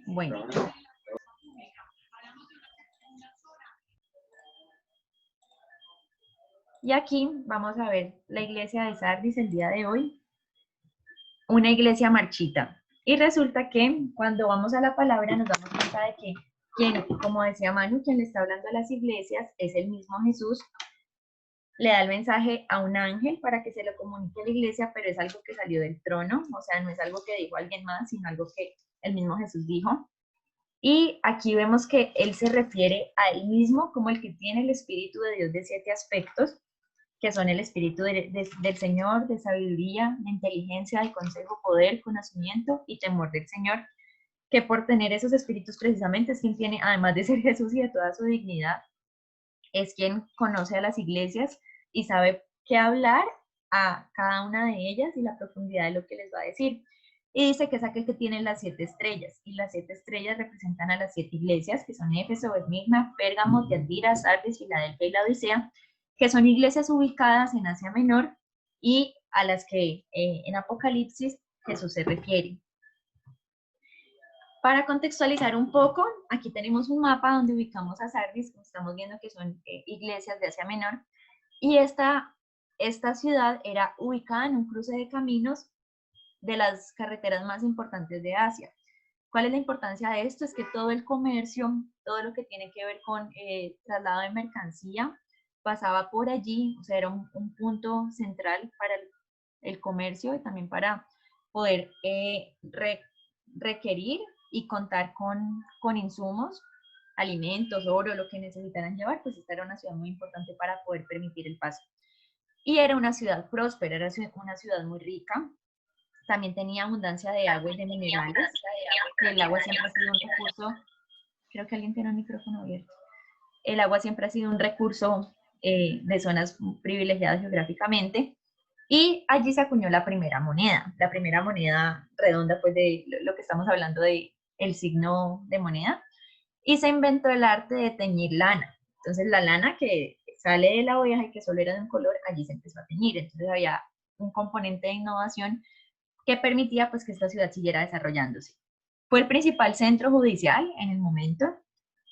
Bueno, y aquí vamos a ver la iglesia de Sardis el día de hoy, una iglesia marchita. Y resulta que cuando vamos a la palabra nos damos cuenta de que quien, como decía Manu, quien le está hablando a las iglesias es el mismo Jesús. Le da el mensaje a un ángel para que se lo comunique a la iglesia, pero es algo que salió del trono, o sea, no es algo que dijo alguien más, sino algo que el mismo Jesús dijo. Y aquí vemos que él se refiere a él mismo como el que tiene el Espíritu de Dios de 7 aspectos, que son el Espíritu del Señor, de sabiduría, de inteligencia, de consejo, poder, conocimiento y temor del Señor, que por tener esos espíritus precisamente es quien tiene, además de ser Jesús y de toda su dignidad, es quien conoce a las iglesias y sabe qué hablar a cada una de ellas y la profundidad de lo que les va a decir. Y dice que es aquel que tiene las 7 estrellas, y las 7 estrellas representan a las 7 iglesias, que son Éfeso, Esmirna, Pérgamo, Tiatira, Sardis, Filadelfia y Laodicea, que son iglesias ubicadas en Asia Menor y a las que en Apocalipsis Jesús se refiere. Para contextualizar un poco, aquí tenemos un mapa donde ubicamos a Sardis, estamos viendo que son iglesias de Asia Menor, y esta ciudad era ubicada en un cruce de caminos de las carreteras más importantes de Asia. ¿Cuál es la importancia de esto? Es que todo el comercio, todo lo que tiene que ver con traslado de mercancía, pasaba por allí, o sea, era un punto central para el comercio y también para poder requerir y contar con insumos, alimentos, oro, lo que necesitaran llevar, pues esta era una ciudad muy importante para poder permitir el paso. Y era una ciudad próspera, era una ciudad muy rica, también tenía abundancia de agua y de minerales, que el agua siempre ha sido un recurso, creo que alguien tiene un micrófono abierto, el agua siempre ha sido un recurso de zonas privilegiadas geográficamente, y allí se acuñó la primera moneda redonda, pues de lo que estamos hablando de el signo de moneda, y se inventó el arte de teñir lana. Entonces la lana que sale de la oveja y que solo era de un color, allí se empezó a teñir. Entonces había un componente de innovación que permitía pues que esta ciudad siguiera desarrollándose. Fue el principal centro judicial en el momento,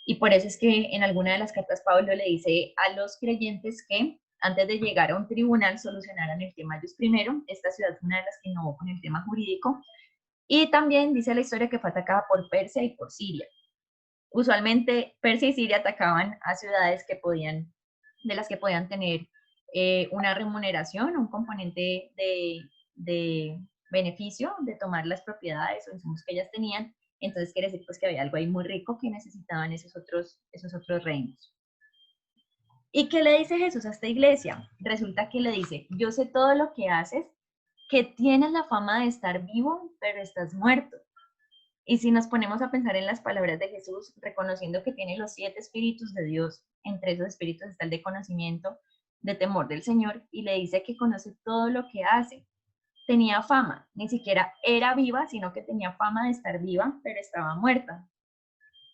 y por eso es que en alguna de las cartas Pablo le dice a los creyentes que antes de llegar a un tribunal solucionaran el tema ellos primero. Esta ciudad fue una de las que innovó con el tema jurídico, y también dice la historia que fue atacada por Persia y por Siria. Usualmente Persia y Siria atacaban a ciudades que podían, de las que podían tener una remuneración, un componente de beneficio de tomar las propiedades o insumos que ellas tenían. Entonces quiere decir pues que había algo ahí muy rico que necesitaban esos otros reinos. ¿Y qué le dice Jesús a esta iglesia? Resulta que le dice, yo sé todo lo que haces, que tienes la fama de estar vivo, pero estás muerto. Y si nos ponemos a pensar en las palabras de Jesús, reconociendo que tiene los 7 espíritus de Dios, entre esos espíritus está el de conocimiento, de temor del Señor, y le dice que conoce todo lo que hace. Tenía fama, ni siquiera era viva, sino que tenía fama de estar viva, pero estaba muerta.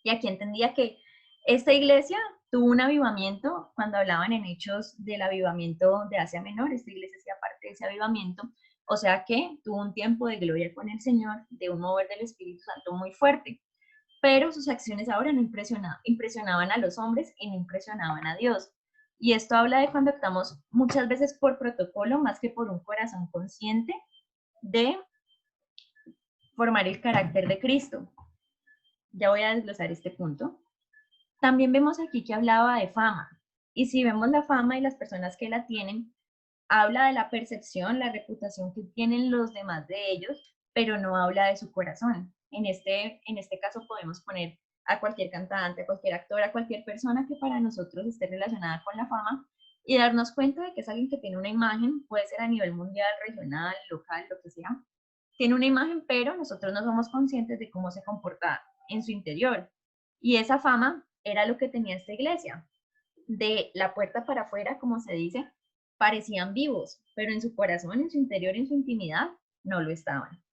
Y aquí entendía que esta iglesia tuvo un avivamiento, cuando hablaban en Hechos del avivamiento de Asia Menor, esta iglesia hacía parte de ese avivamiento, o sea que tuvo un tiempo de gloria con el Señor, de un mover del Espíritu Santo muy fuerte, pero sus acciones ahora no impresionaban a los hombres y no impresionaban a Dios. Y esto habla de cuando actuamos muchas veces por protocolo más que por un corazón consciente de formar el carácter de Cristo. Ya voy a desglosar este punto. También vemos aquí que hablaba de fama. Y si vemos la fama y las personas que la tienen, habla de la percepción, la reputación que tienen los demás de ellos, pero no habla de su corazón. En este caso podemos poner a cualquier cantante, a cualquier actor, a cualquier persona que para nosotros esté relacionada con la fama, y darnos cuenta de que es alguien que tiene una imagen, puede ser a nivel mundial, regional, local, lo que sea. Tiene una imagen, pero nosotros no somos conscientes de cómo se comporta en su interior. Y esa fama era lo que tenía esta iglesia. De la puerta para afuera, como se dice, parecían vivos, pero en su corazón, en su interior, en su intimidad, no lo estaban.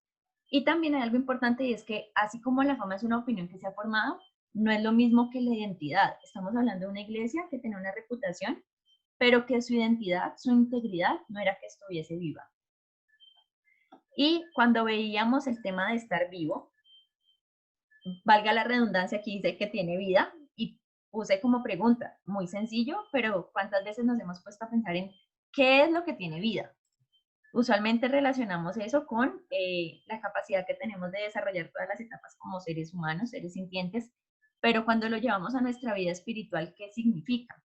Y también hay algo importante, y es que así como la fama es una opinión que se ha formado, no es lo mismo que la identidad. Estamos hablando de una iglesia que tenía una reputación, pero que su identidad, su integridad, no era que estuviese viva. Y cuando veíamos el tema de estar vivo, valga la redundancia, aquí dice que tiene vida y puse como pregunta, muy sencillo, pero ¿cuántas veces nos hemos puesto a pensar en qué es lo que tiene vida? Usualmente relacionamos eso con la capacidad que tenemos de desarrollar todas las etapas como seres humanos, seres sintientes, pero cuando lo llevamos a nuestra vida espiritual, ¿qué significa?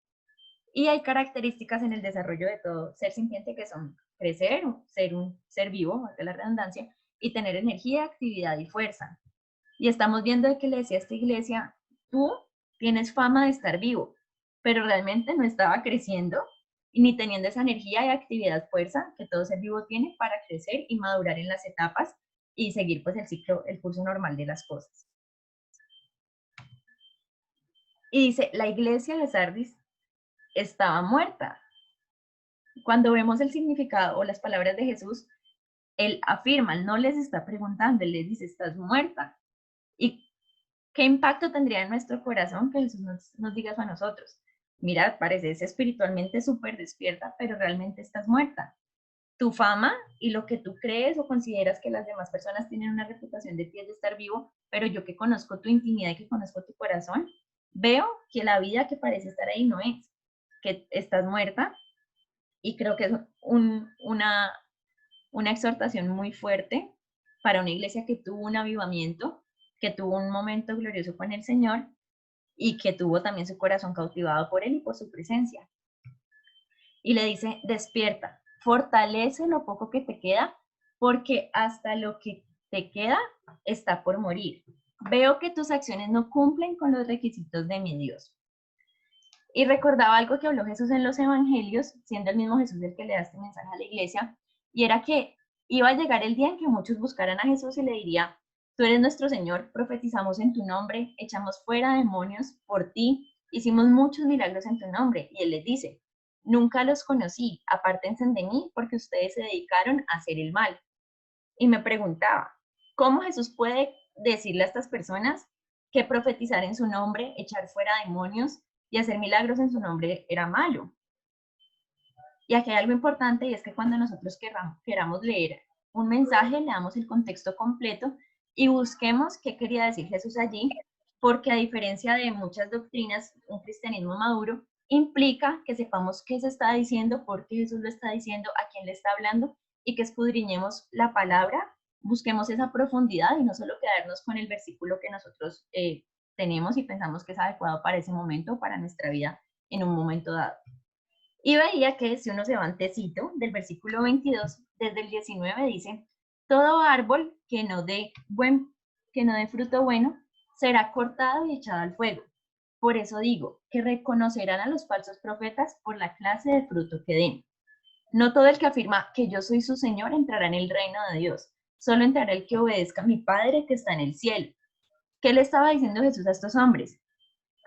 Y hay características en el desarrollo de todo ser sintiente que son crecer, ser un ser vivo, valga la redundancia, y tener energía, actividad y fuerza. Y estamos viendo de que le decía a esta iglesia, tú tienes fama de estar vivo, pero realmente no estaba creciendo ni teniendo esa energía y actividad, fuerza que todo ser vivo tiene para crecer y madurar en las etapas y seguir pues el ciclo, el curso normal de las cosas. Y dice, la iglesia de Sardis estaba muerta. Cuando vemos el significado o las palabras de Jesús, él afirma, él no les está preguntando, él les dice, estás muerta. ¿Y qué impacto tendría en nuestro corazón que Jesús nos diga eso a nosotros? Mira, pareces espiritualmente súper despierta, pero realmente estás muerta. Tu fama y lo que tú crees o consideras que las demás personas tienen una reputación de ti es de estar vivo, pero yo que conozco tu intimidad y que conozco tu corazón, veo que la vida que parece estar ahí no es, que estás muerta, y creo que es una exhortación muy fuerte para una iglesia que tuvo un avivamiento, que tuvo un momento glorioso con el Señor y que tuvo también su corazón cautivado por Él y por su presencia. Y le dice, despierta, fortalece lo poco que te queda, porque hasta lo que te queda está por morir. Veo que tus acciones no cumplen con los requisitos de mi Dios. Y recordaba algo que habló Jesús en los evangelios, siendo el mismo Jesús el que le da este mensaje a la iglesia, y era que iba a llegar el día en que muchos buscaran a Jesús y le diría, tú eres nuestro Señor, profetizamos en tu nombre, echamos fuera demonios por ti, hicimos muchos milagros en tu nombre. Y él les dice, nunca los conocí, apártense de mí porque ustedes se dedicaron a hacer el mal. Y me preguntaba, ¿cómo Jesús puede decirle a estas personas que profetizar en su nombre, echar fuera demonios y hacer milagros en su nombre era malo? Y aquí hay algo importante y es que cuando nosotros queramos leer un mensaje, leamos el contexto completo y busquemos qué quería decir Jesús allí, porque a diferencia de muchas doctrinas, un cristianismo maduro implica que sepamos qué se está diciendo, por qué Jesús lo está diciendo, a quién le está hablando y que escudriñemos la palabra, busquemos esa profundidad y no solo quedarnos con el versículo que nosotros tenemos y pensamos que es adecuado para ese momento, para nuestra vida en un momento dado. Y veía que si uno se va antecito del versículo 22, desde el 19 dice, todo árbol que no dé fruto bueno será cortado y echado al fuego. Por eso digo que reconocerán a los falsos profetas por la clase de fruto que den. No todo el que afirma que yo soy su Señor entrará en el reino de Dios, solo entrará el que obedezca a mi Padre que está en el cielo. ¿Qué le estaba diciendo Jesús a estos hombres?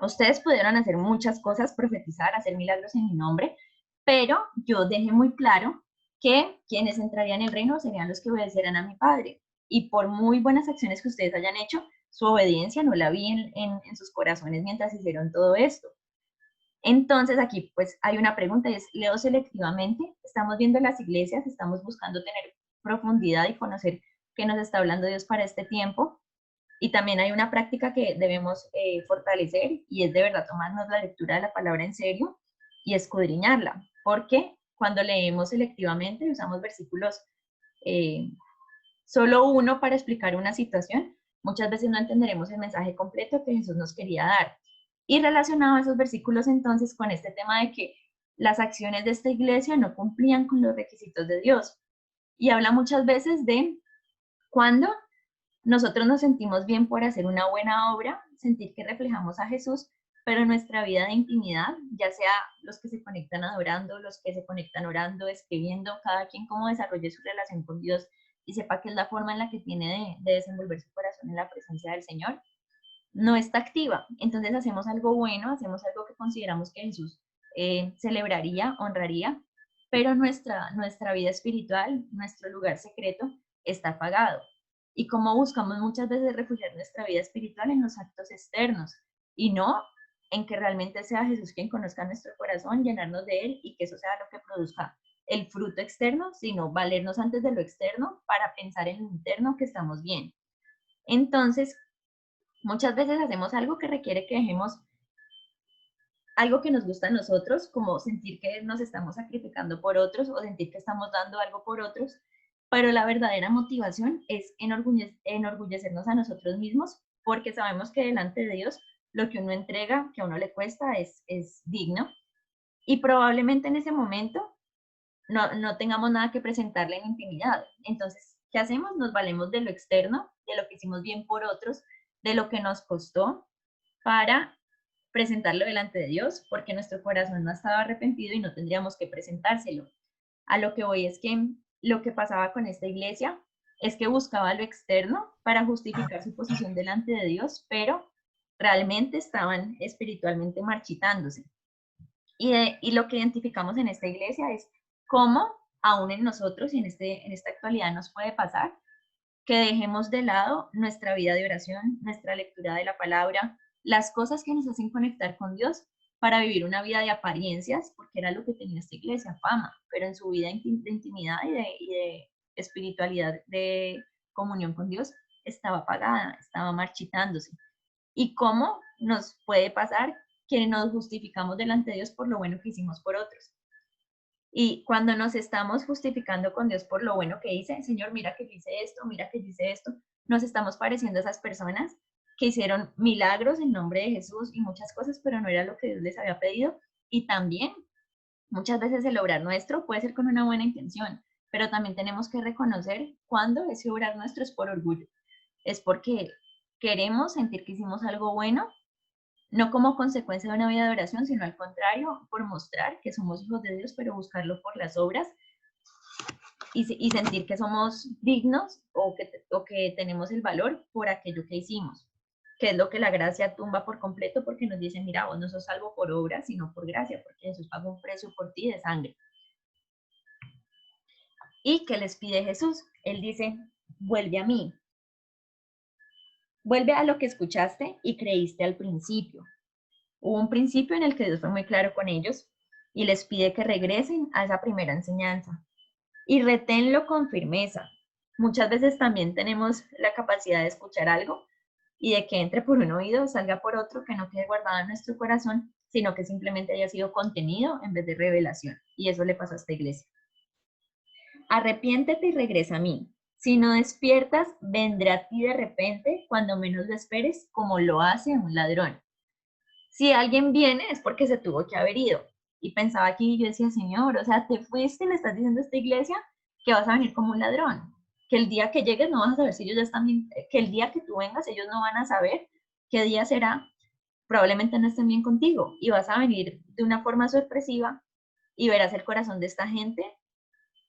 Ustedes pudieron hacer muchas cosas, profetizar, hacer milagros en mi nombre, pero yo dejé muy claro que quienes entrarían en el reino serían los que obedecieran a mi Padre. Y por muy buenas acciones que ustedes hayan hecho, su obediencia no la vi en sus corazones mientras hicieron todo esto. Entonces aquí pues hay una pregunta y es, ¿leo selectivamente? Estamos viendo las iglesias, estamos buscando tener profundidad y conocer qué nos está hablando Dios para este tiempo. Y también hay una práctica que debemos fortalecer y es de verdad tomarnos la lectura de la palabra en serio y escudriñarla, porque cuando leemos selectivamente y usamos versículos, eh, solo uno para explicar una situación, muchas veces no entenderemos el mensaje completo que Jesús nos quería dar. Y relacionado a esos versículos entonces con este tema de que las acciones de esta iglesia no cumplían con los requisitos de Dios. Y habla muchas veces de cuando nosotros nos sentimos bien por hacer una buena obra, sentir que reflejamos a Jesús, pero nuestra vida de intimidad, ya sea los que se conectan adorando, los que se conectan orando, escribiendo, cada quien cómo desarrolle su relación con Dios y sepa que es la forma en la que tiene de desenvolver su corazón en la presencia del Señor, no está activa. Entonces hacemos algo bueno, hacemos algo que consideramos que Jesús celebraría, honraría, pero nuestra vida espiritual, nuestro lugar secreto está apagado. Y como buscamos muchas veces refugiar nuestra vida espiritual en los actos externos y no en que realmente sea Jesús quien conozca nuestro corazón, llenarnos de Él y que eso sea lo que produzca el fruto externo, sino valernos antes de lo externo para pensar en lo interno que estamos bien. Entonces, Muchas veces hacemos algo que requiere que dejemos algo que nos gusta a nosotros, como sentir que nos estamos sacrificando por otros o sentir que estamos dando algo por otros, pero la verdadera motivación es enorgullecernos a nosotros mismos, porque sabemos que delante de Dios lo que uno entrega, que a uno le cuesta, es digno, y probablemente en ese momento no tengamos nada que presentarle en intimidad. Entonces, ¿qué hacemos? Nos valemos de lo externo, de lo que hicimos bien por otros, de lo que nos costó, para presentarlo delante de Dios, porque nuestro corazón no estaba arrepentido y no tendríamos que presentárselo. A lo que voy es que lo que pasaba con esta iglesia es que buscaba lo externo para justificar su posición delante de Dios, pero realmente estaban espiritualmente marchitándose. Y lo que identificamos en esta iglesia es cómo aún en nosotros y en esta actualidad nos puede pasar que dejemos de lado nuestra vida de oración, nuestra lectura de la palabra, las cosas que nos hacen conectar con Dios para vivir una vida de apariencias, porque era lo que tenía esta iglesia, fama, pero en su vida de intimidad y de espiritualidad, de comunión con Dios, estaba apagada, estaba marchitándose. ¿Y cómo nos puede pasar que nos justificamos delante de Dios por lo bueno que hicimos por otros? Y cuando nos estamos justificando con Dios por lo bueno que hice, Señor, mira que yo hice esto, mira que yo hice esto, nos estamos pareciendo a esas personas que hicieron milagros en nombre de Jesús y muchas cosas, pero no era lo que Dios les había pedido. Y también muchas veces el obrar nuestro puede ser con una buena intención, pero también tenemos que reconocer cuando ese obrar nuestro es por orgullo. Es porque queremos sentir que hicimos algo bueno, no como consecuencia de una vida de oración, sino al contrario, por mostrar que somos hijos de Dios, pero buscarlo por las obras y sentir que somos dignos o que tenemos el valor por aquello que hicimos, que es lo que la gracia tumba por completo, porque nos dice, mira, vos no sos salvo por obra, sino por gracia, porque Jesús pagó un precio por ti de sangre. ¿Y qué les pide Jesús? Él dice, vuelve a mí, vuelve a lo que escuchaste y creíste al principio. Hubo un principio en el que Dios fue muy claro con ellos y les pide que regresen a esa primera enseñanza y reténlo con firmeza. Muchas veces también tenemos la capacidad de escuchar algo y de que entre por un oído, salga por otro, que no quede guardado en nuestro corazón, sino que simplemente haya sido contenido en vez de revelación. Y eso le pasó a esta iglesia. Arrepiéntete y regresa a mí. Si no despiertas, vendrá a ti de repente, cuando menos lo esperes, como lo hace un ladrón. Si alguien viene es porque se tuvo que haber ido. Y pensaba aquí, yo decía, Señor, o sea, te fuiste, le estás diciendo a esta iglesia que vas a venir como un ladrón, que el día que llegues no vas a saber si ellos ya están bien, que el día que tú vengas ellos no van a saber qué día será, probablemente no estén bien contigo y vas a venir de una forma sorpresiva y verás el corazón de esta gente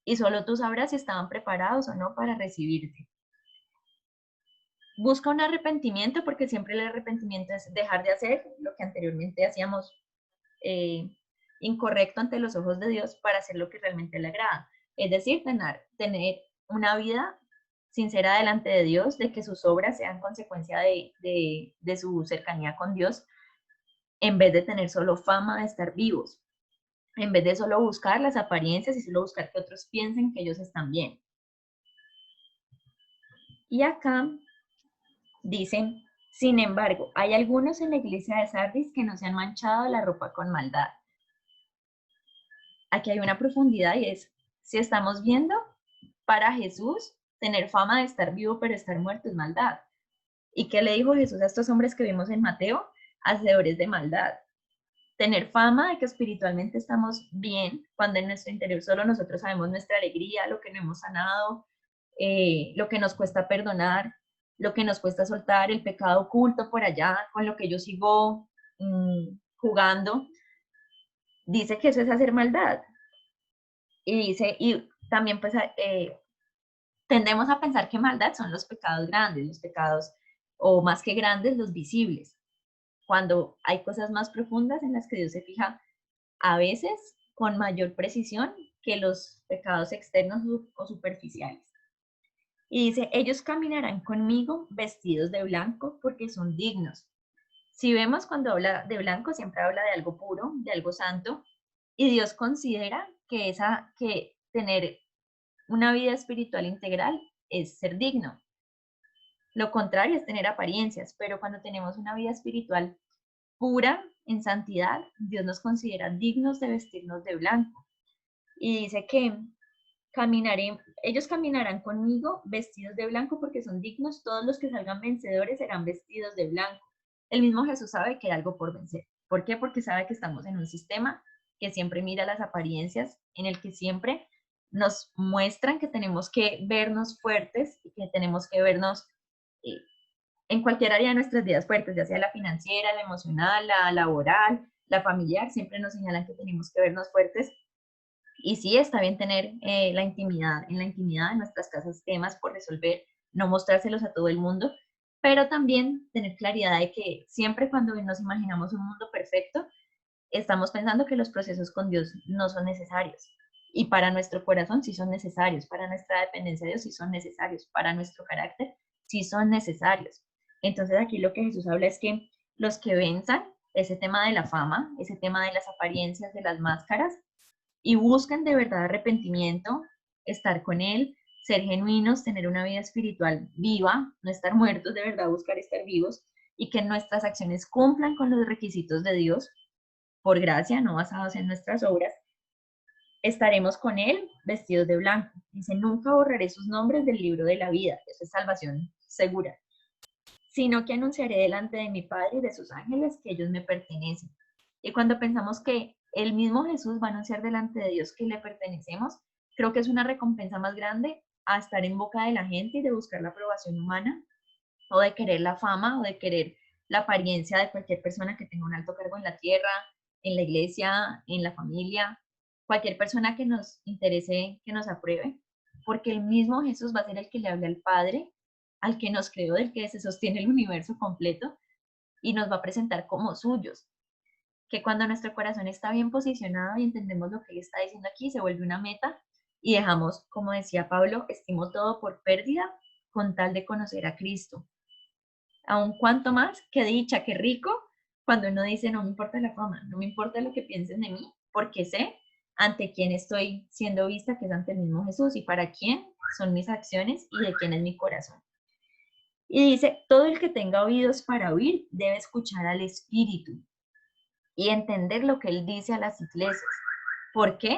y solo tú sabrás si estaban preparados o no para recibirte. Busca un arrepentimiento, porque siempre el arrepentimiento es dejar de hacer lo que anteriormente hacíamos eh, incorrecto ante los ojos de Dios para hacer lo que realmente le agrada. Es decir, tener una vida sincera delante de Dios, de que sus obras sean consecuencia de su cercanía con Dios, en vez de tener solo fama de estar vivos, en vez de solo buscar las apariencias y solo buscar que otros piensen que ellos están bien. Y acá dicen, sin embargo, hay algunos en la iglesia de Sardis que no se han manchado la ropa con maldad. Aquí hay una profundidad y es, si estamos viendo, para Jesús, tener fama de estar vivo pero estar muerto es maldad. ¿Y qué le dijo Jesús a estos hombres que vimos en Mateo? Hacedores de maldad. Tener fama de que espiritualmente estamos bien, cuando en nuestro interior solo nosotros sabemos nuestra alegría, lo que no hemos sanado, lo que nos cuesta perdonar, lo que nos cuesta soltar, el pecado oculto por allá, con lo que yo sigo jugando. Dice que eso es hacer maldad. Y dice, y también pues tendemos a pensar que maldad son los pecados grandes, los pecados, o más que grandes, los visibles, cuando hay cosas más profundas en las que Dios se fija a veces con mayor precisión que los pecados externos o superficiales. Y dice, ellos caminarán conmigo vestidos de blanco porque son dignos. Si vemos cuando habla de blanco, siempre habla de algo puro, de algo santo, y Dios considera que tener una vida espiritual integral es ser digno. Lo contrario es tener apariencias, pero cuando tenemos una vida espiritual pura, en santidad, Dios nos considera dignos de vestirnos de blanco. Y dice que ellos caminarán conmigo vestidos de blanco porque son dignos, todos los que salgan vencedores serán vestidos de blanco. El mismo Jesús sabe que hay algo por vencer. ¿Por qué? Porque sabe que estamos en un sistema que siempre mira las apariencias, en el que siempre nos muestran que tenemos que vernos fuertes y que tenemos que vernos eh, en cualquier área de nuestras vidas fuertes, ya sea la financiera, la emocional, la laboral, la familiar, siempre nos señalan que tenemos que vernos fuertes. Y sí, está bien tener la intimidad, en la intimidad de nuestras casas, temas por resolver, no mostrárselos a todo el mundo, pero también tener claridad de que siempre cuando nos imaginamos un mundo perfecto, estamos pensando que los procesos con Dios no son necesarios. Y para nuestro corazón sí son necesarios, para nuestra dependencia de Dios sí son necesarios, para nuestro carácter sí son necesarios. Entonces aquí lo que Jesús habla es que los que venzan ese tema de la fama, ese tema de las apariencias, de las máscaras, y buscan de verdad arrepentimiento, estar con Él, ser genuinos, tener una vida espiritual viva, no estar muertos, de verdad buscar estar vivos y que nuestras acciones cumplan con los requisitos de Dios, por gracia, no basados en nuestras obras, estaremos con Él vestidos de blanco. Dice, nunca borraré sus nombres del libro de la vida, eso es salvación segura, sino que anunciaré delante de mi Padre y de sus ángeles que ellos me pertenecen. Y cuando pensamos que el mismo Jesús va a anunciar delante de Dios que le pertenecemos, creo que es una recompensa más grande a estar en boca de la gente y de buscar la aprobación humana, o de querer la fama, o de querer la apariencia de cualquier persona que tenga un alto cargo en la tierra, en la iglesia, en la familia, cualquier persona que nos interese, que nos apruebe, porque el mismo Jesús va a ser el que le hable al Padre, al que nos creó, del que se sostiene el universo completo, y nos va a presentar como suyos. Que cuando nuestro corazón está bien posicionado y entendemos lo que él está diciendo aquí, se vuelve una meta y dejamos, como decía Pablo, estimo todo por pérdida con tal de conocer a Cristo. Aun cuanto más, qué dicha, qué rico, cuando uno dice, no me importa la fama, no me importa lo que piensen de mí, porque sé ante quién estoy siendo vista, que es ante el mismo Jesús, y para quién son mis acciones y de quién es mi corazón. Y dice, todo el que tenga oídos para oír debe escuchar al Espíritu y entender lo que Él dice a las iglesias. ¿Por qué?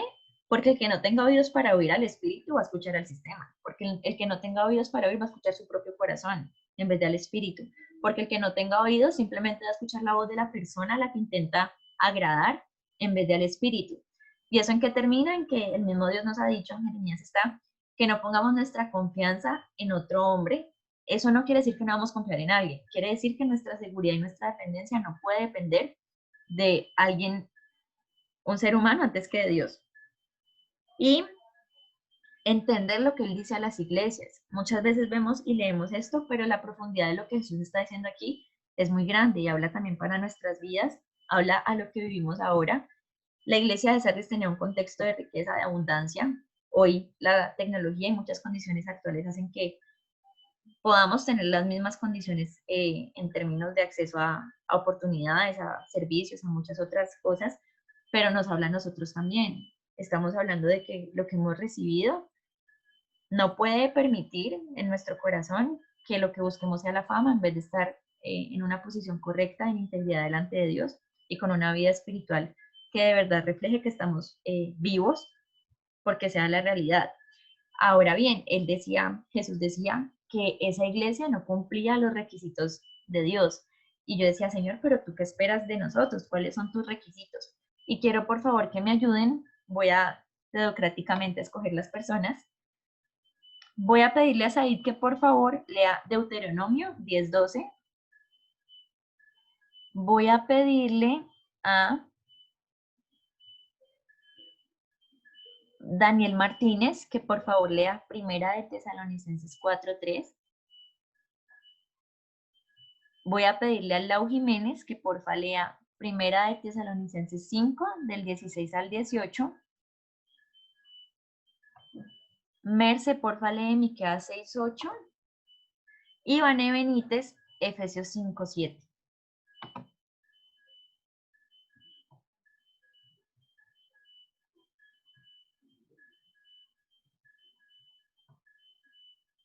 Porque el que no tenga oídos para oír al Espíritu va a escuchar al sistema. Porque el que no tenga oídos para oír va a escuchar su propio corazón en vez de al Espíritu. Porque el que no tenga oídos simplemente va a escuchar la voz de la persona a la que intenta agradar en vez de al Espíritu. ¿Y eso en qué termina? En que el mismo Dios nos ha dicho, en Jeremías está, que no pongamos nuestra confianza en otro hombre. Eso no quiere decir que no vamos a confiar en alguien. Quiere decir que nuestra seguridad y nuestra dependencia no puede depender de alguien, un ser humano antes que de Dios. Y entender lo que Él dice a las iglesias. Muchas veces vemos y leemos esto, pero la profundidad de lo que Jesús está diciendo aquí es muy grande y habla también para nuestras vidas, habla a lo que vivimos ahora. La iglesia de Sardis tenía un contexto de riqueza, de abundancia. Hoy la tecnología y muchas condiciones actuales hacen que podamos tener las mismas condiciones en términos de acceso a oportunidades, a servicios, a muchas otras cosas, pero nos habla a nosotros también. Estamos hablando de que lo que hemos recibido no puede permitir en nuestro corazón que lo que busquemos sea la fama en vez de estar en una posición correcta, en integridad delante de Dios y con una vida espiritual que de verdad refleje que estamos vivos porque sea la realidad. Ahora bien, Jesús decía que esa iglesia no cumplía los requisitos de Dios. Y yo decía, Señor, pero tú qué esperas de nosotros, ¿cuáles son tus requisitos? Y quiero por favor que me ayuden, voy a democráticamente escoger las personas. Voy a pedirle a Said que por favor lea Deuteronomio 10:12. Voy a pedirle a Daniel Martínez que por favor lea Primera de Tesalonicenses 4:3. Voy a pedirle a Lau Jiménez que porfa lea Primera de Tesalonicenses 5, del 16 al 18. Merce, porfa lee Miqueas 6:8. Y Vane Benítez, Efesios 5:7.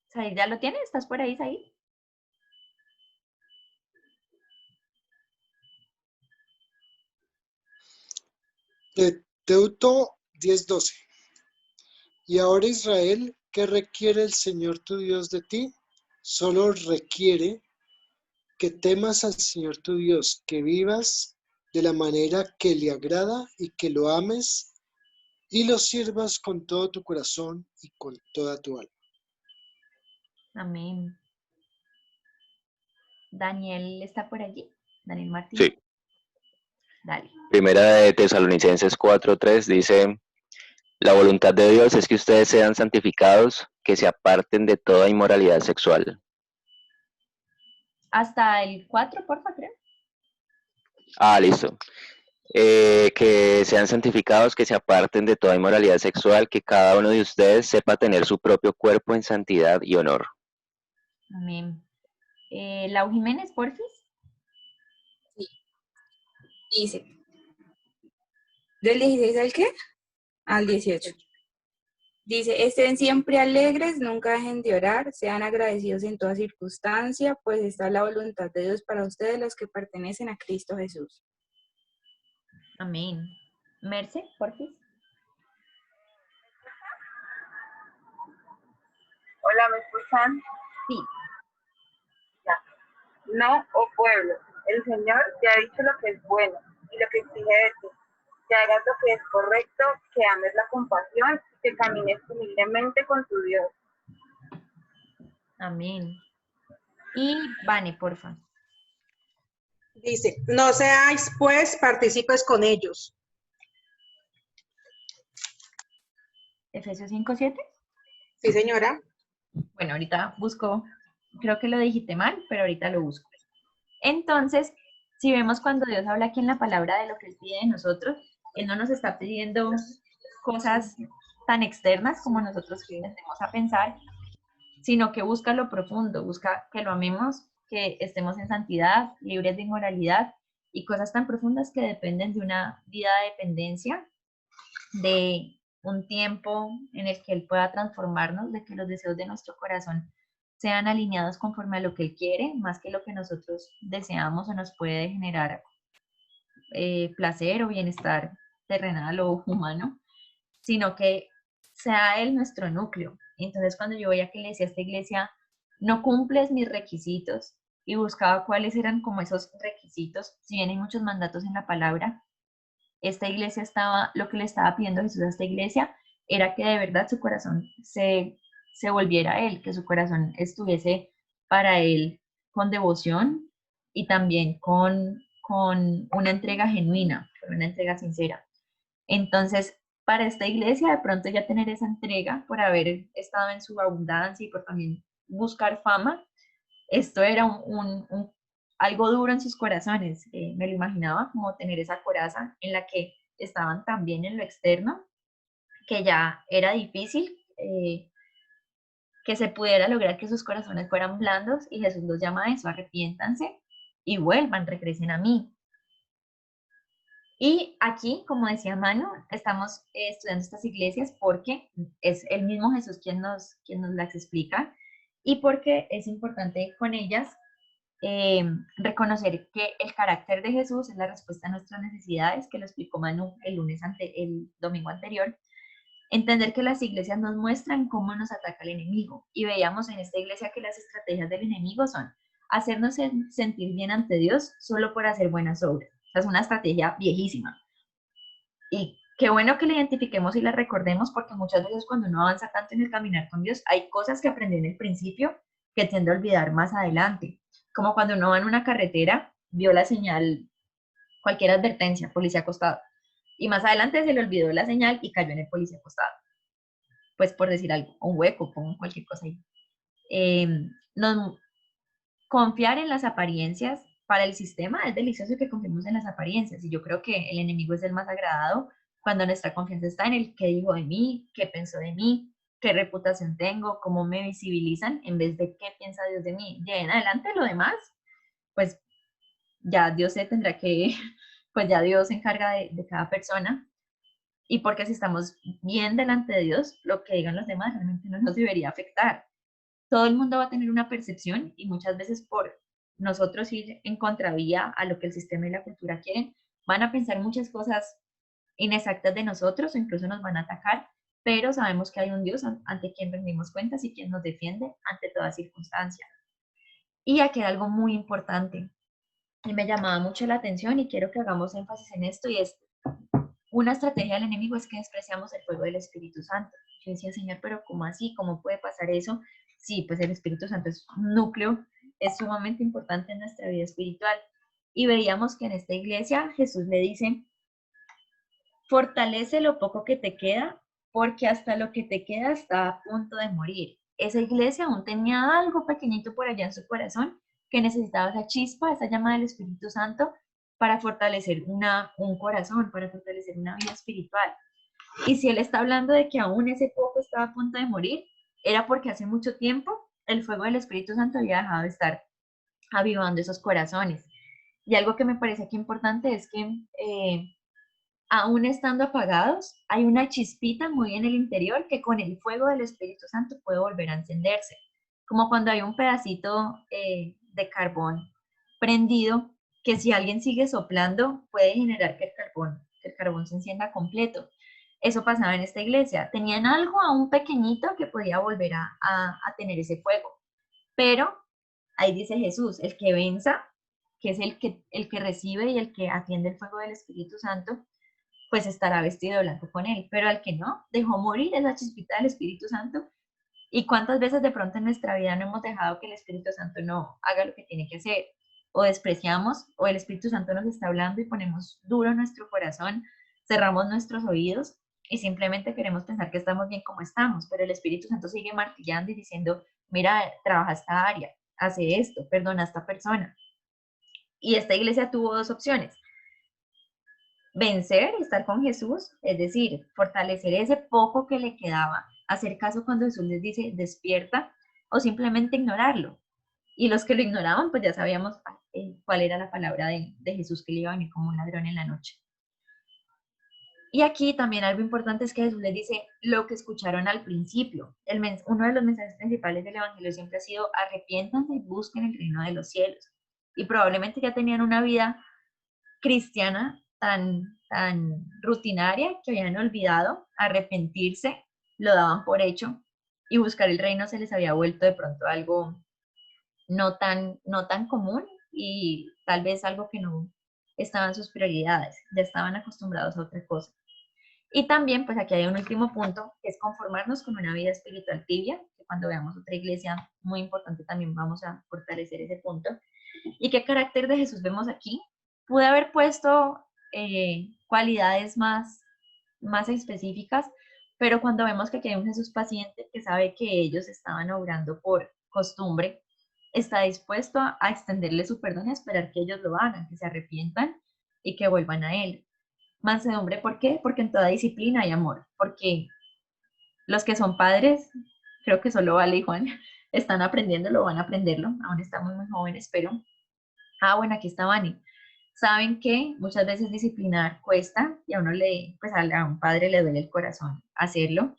¿Said ya lo tiene? ¿Estás por ahí, Said? Deuteronomio 10:12. Y ahora Israel, ¿qué requiere el Señor tu Dios de ti? Solo requiere que temas al Señor tu Dios, que vivas de la manera que le agrada y que lo ames y lo sirvas con todo tu corazón y con toda tu alma. Amén. Daniel está por allí. Daniel Martínez. Sí. Dale. Primera de Tesalonicenses 4:3 dice: la voluntad de Dios es que ustedes sean santificados, que se aparten de toda inmoralidad sexual. Hasta el 4, porfa, creo. Listo. Que sean santificados, que se aparten de toda inmoralidad sexual, que cada uno de ustedes sepa tener su propio cuerpo en santidad y honor. Amén. Lau Jiménez, porfis. Sí. Dice, ¿del 16 al qué? Al 18. Dice, estén siempre alegres, nunca dejen de orar, sean agradecidos en toda circunstancia, pues esta es la voluntad de Dios para ustedes los que pertenecen a Cristo Jesús. Amén. Merce, porfis. Hola, ¿me escuchan? Sí. Ya. No, oh pueblo, el Señor te ha dicho lo que es bueno y lo que exige de ti, que hagas lo que es correcto, que ames la compasión, que camines humildemente con tu Dios. Amén. Y Vane, porfa. Dice, no seáis pues partícipes con ellos. Efesios 5:7. Sí, señora. Bueno, ahorita busco, creo que lo dijiste mal, pero ahorita lo busco. Entonces, si vemos cuando Dios habla aquí en la palabra de lo que Él pide de nosotros, Él no nos está pidiendo cosas tan externas como nosotros tendemos a pensar, sino que busca lo profundo, busca que lo amemos, que estemos en santidad, libres de inmoralidad y cosas tan profundas que dependen de una vida de dependencia, de un tiempo en el que Él pueda transformarnos, de que los deseos de nuestro corazón sean alineados conforme a lo que Él quiere, más que lo que nosotros deseamos o nos puede generar placer o bienestar terrenal o humano, sino que sea Él nuestro núcleo. Entonces, cuando yo voy a que le decía a esta iglesia, no cumples mis requisitos, y buscaba cuáles eran como esos requisitos, si bien hay muchos mandatos en la palabra, esta iglesia estaba, lo que le estaba pidiendo Jesús a esta iglesia era que de verdad su corazón se volviera a Él, que su corazón estuviese para Él con devoción y también con una entrega genuina, con una entrega sincera. Entonces, para esta iglesia, de pronto ya tener esa entrega por haber estado en su abundancia y por también buscar fama, esto era algo duro en sus corazones. Me lo imaginaba como tener esa coraza en la que estaban también en lo externo, que ya era difícil que se pudiera lograr que sus corazones fueran blandos, y Jesús los llama a eso: arrepiéntanse y vuelvan, regresen a mí. Y aquí, como decía Manu, estamos estudiando estas iglesias porque es el mismo Jesús quien nos las explica, y porque es importante con ellas reconocer que el carácter de Jesús es la respuesta a nuestras necesidades, que lo explicó Manu el domingo anterior. Entender que las iglesias nos muestran cómo nos ataca el enemigo, y veíamos en esta iglesia que las estrategias del enemigo son hacernos sentir bien ante Dios solo por hacer buenas obras. O sea, es una estrategia viejísima. Y qué bueno que la identifiquemos y la recordemos, porque muchas veces cuando uno avanza tanto en el caminar con Dios, hay cosas que aprendió en el principio que tiende a olvidar más adelante. Como cuando uno va en una carretera, vio la señal, cualquier advertencia, policía acostado, y más adelante se le olvidó la señal y cayó en el policía acostado. Pues por decir algo, un hueco, pongo cualquier cosa ahí. Confiar en las apariencias para el sistema es delicioso, que confiemos en las apariencias, y yo creo que el enemigo es el más agradado cuando nuestra confianza está en el qué dijo de mí, qué pensó de mí, qué reputación tengo, cómo me visibilizan, en vez de qué piensa Dios de mí. De en adelante lo demás, pues ya Dios se tendrá que, pues ya Dios se encarga de cada persona, y porque si estamos bien delante de Dios, lo que digan los demás realmente no nos debería afectar. Todo el mundo va a tener una percepción, y muchas veces por nosotros ir en contravía a lo que el sistema y la cultura quieren, van a pensar muchas cosas inexactas de nosotros o incluso nos van a atacar, pero sabemos que hay un Dios ante quien rendimos cuentas y quien nos defiende ante toda circunstancia. Y aquí hay algo muy importante y me llamaba mucho la atención y quiero que hagamos énfasis en esto, y es una estrategia del enemigo es que despreciamos el fuego del Espíritu Santo. Yo decía, Señor, pero ¿cómo así? ¿Cómo puede pasar eso? Sí, pues el Espíritu Santo es un núcleo, es sumamente importante en nuestra vida espiritual. Y veíamos que en esta iglesia Jesús le dice, fortalece lo poco que te queda, porque hasta lo que te queda está a punto de morir. Esa iglesia aún tenía algo pequeñito por allá en su corazón que necesitaba esa chispa, esa llama del Espíritu Santo para fortalecer un corazón, para fortalecer una vida espiritual. Y si él está hablando de que aún ese poco estaba a punto de morir, era porque hace mucho tiempo el fuego del Espíritu Santo había dejado de estar avivando esos corazones. Y algo que me parece aquí importante es que aún estando apagados, hay una chispita muy en el interior que con el fuego del Espíritu Santo puede volver a encenderse. Como cuando hay un pedacito de carbón prendido, que si alguien sigue soplando, puede generar que el carbón se encienda completo. Eso pasaba en esta iglesia. Tenían algo aún pequeñito que podía volver a tener ese fuego. Pero ahí dice Jesús, el que venza, que es el que recibe y el que atiende el fuego del Espíritu Santo, pues estará vestido de blanco con él. Pero al que no, dejó morir esa chispita del Espíritu Santo. ¿Y cuántas veces de pronto en nuestra vida no hemos dejado que el Espíritu Santo no haga lo que tiene que hacer? O despreciamos, o el Espíritu Santo nos está hablando y ponemos duro nuestro corazón, cerramos nuestros oídos y simplemente queremos pensar que estamos bien como estamos, pero el Espíritu Santo sigue martillando y diciendo, mira, trabaja esta área, hace esto, perdona a esta persona. Y esta iglesia tuvo dos opciones: vencer, estar con Jesús, es decir, fortalecer ese poco que le quedaba, hacer caso cuando Jesús les dice despierta, o simplemente ignorarlo. Y los que lo ignoraban, pues ya sabíamos cuál era la palabra de Jesús, que le iba a venir como un ladrón en la noche. Y aquí también algo importante es que Jesús les dice lo que escucharon al principio. Uno de los mensajes principales del Evangelio siempre ha sido arrepiéntanse y busquen el reino de los cielos. Y probablemente ya tenían una vida cristiana tan rutinaria que habían olvidado arrepentirse, lo daban por hecho, y buscar el reino se les había vuelto de pronto algo no tan común y tal vez algo que no estaban sus prioridades, ya estaban acostumbrados a otra cosa. Y también, pues aquí hay un último punto, que es conformarnos con una vida espiritual tibia, que cuando veamos otra iglesia muy importante también vamos a fortalecer ese punto. ¿Y qué carácter de Jesús vemos aquí? Pude haber puesto cualidades más específicas, pero cuando vemos que aquí hay un Jesús paciente que sabe que ellos estaban obrando por costumbre, está dispuesto a extenderle su perdón y a esperar que ellos lo hagan, que se arrepientan y que vuelvan a Él. Mansedumbre, ¿por qué? Porque en toda disciplina hay amor, porque los que son padres, creo que solo Vale y Juan, están aprendiéndolo, van a aprenderlo, aún estamos muy jóvenes, pero, bueno, aquí está Vani. Saben que muchas veces disciplinar cuesta y a un padre le duele el corazón hacerlo,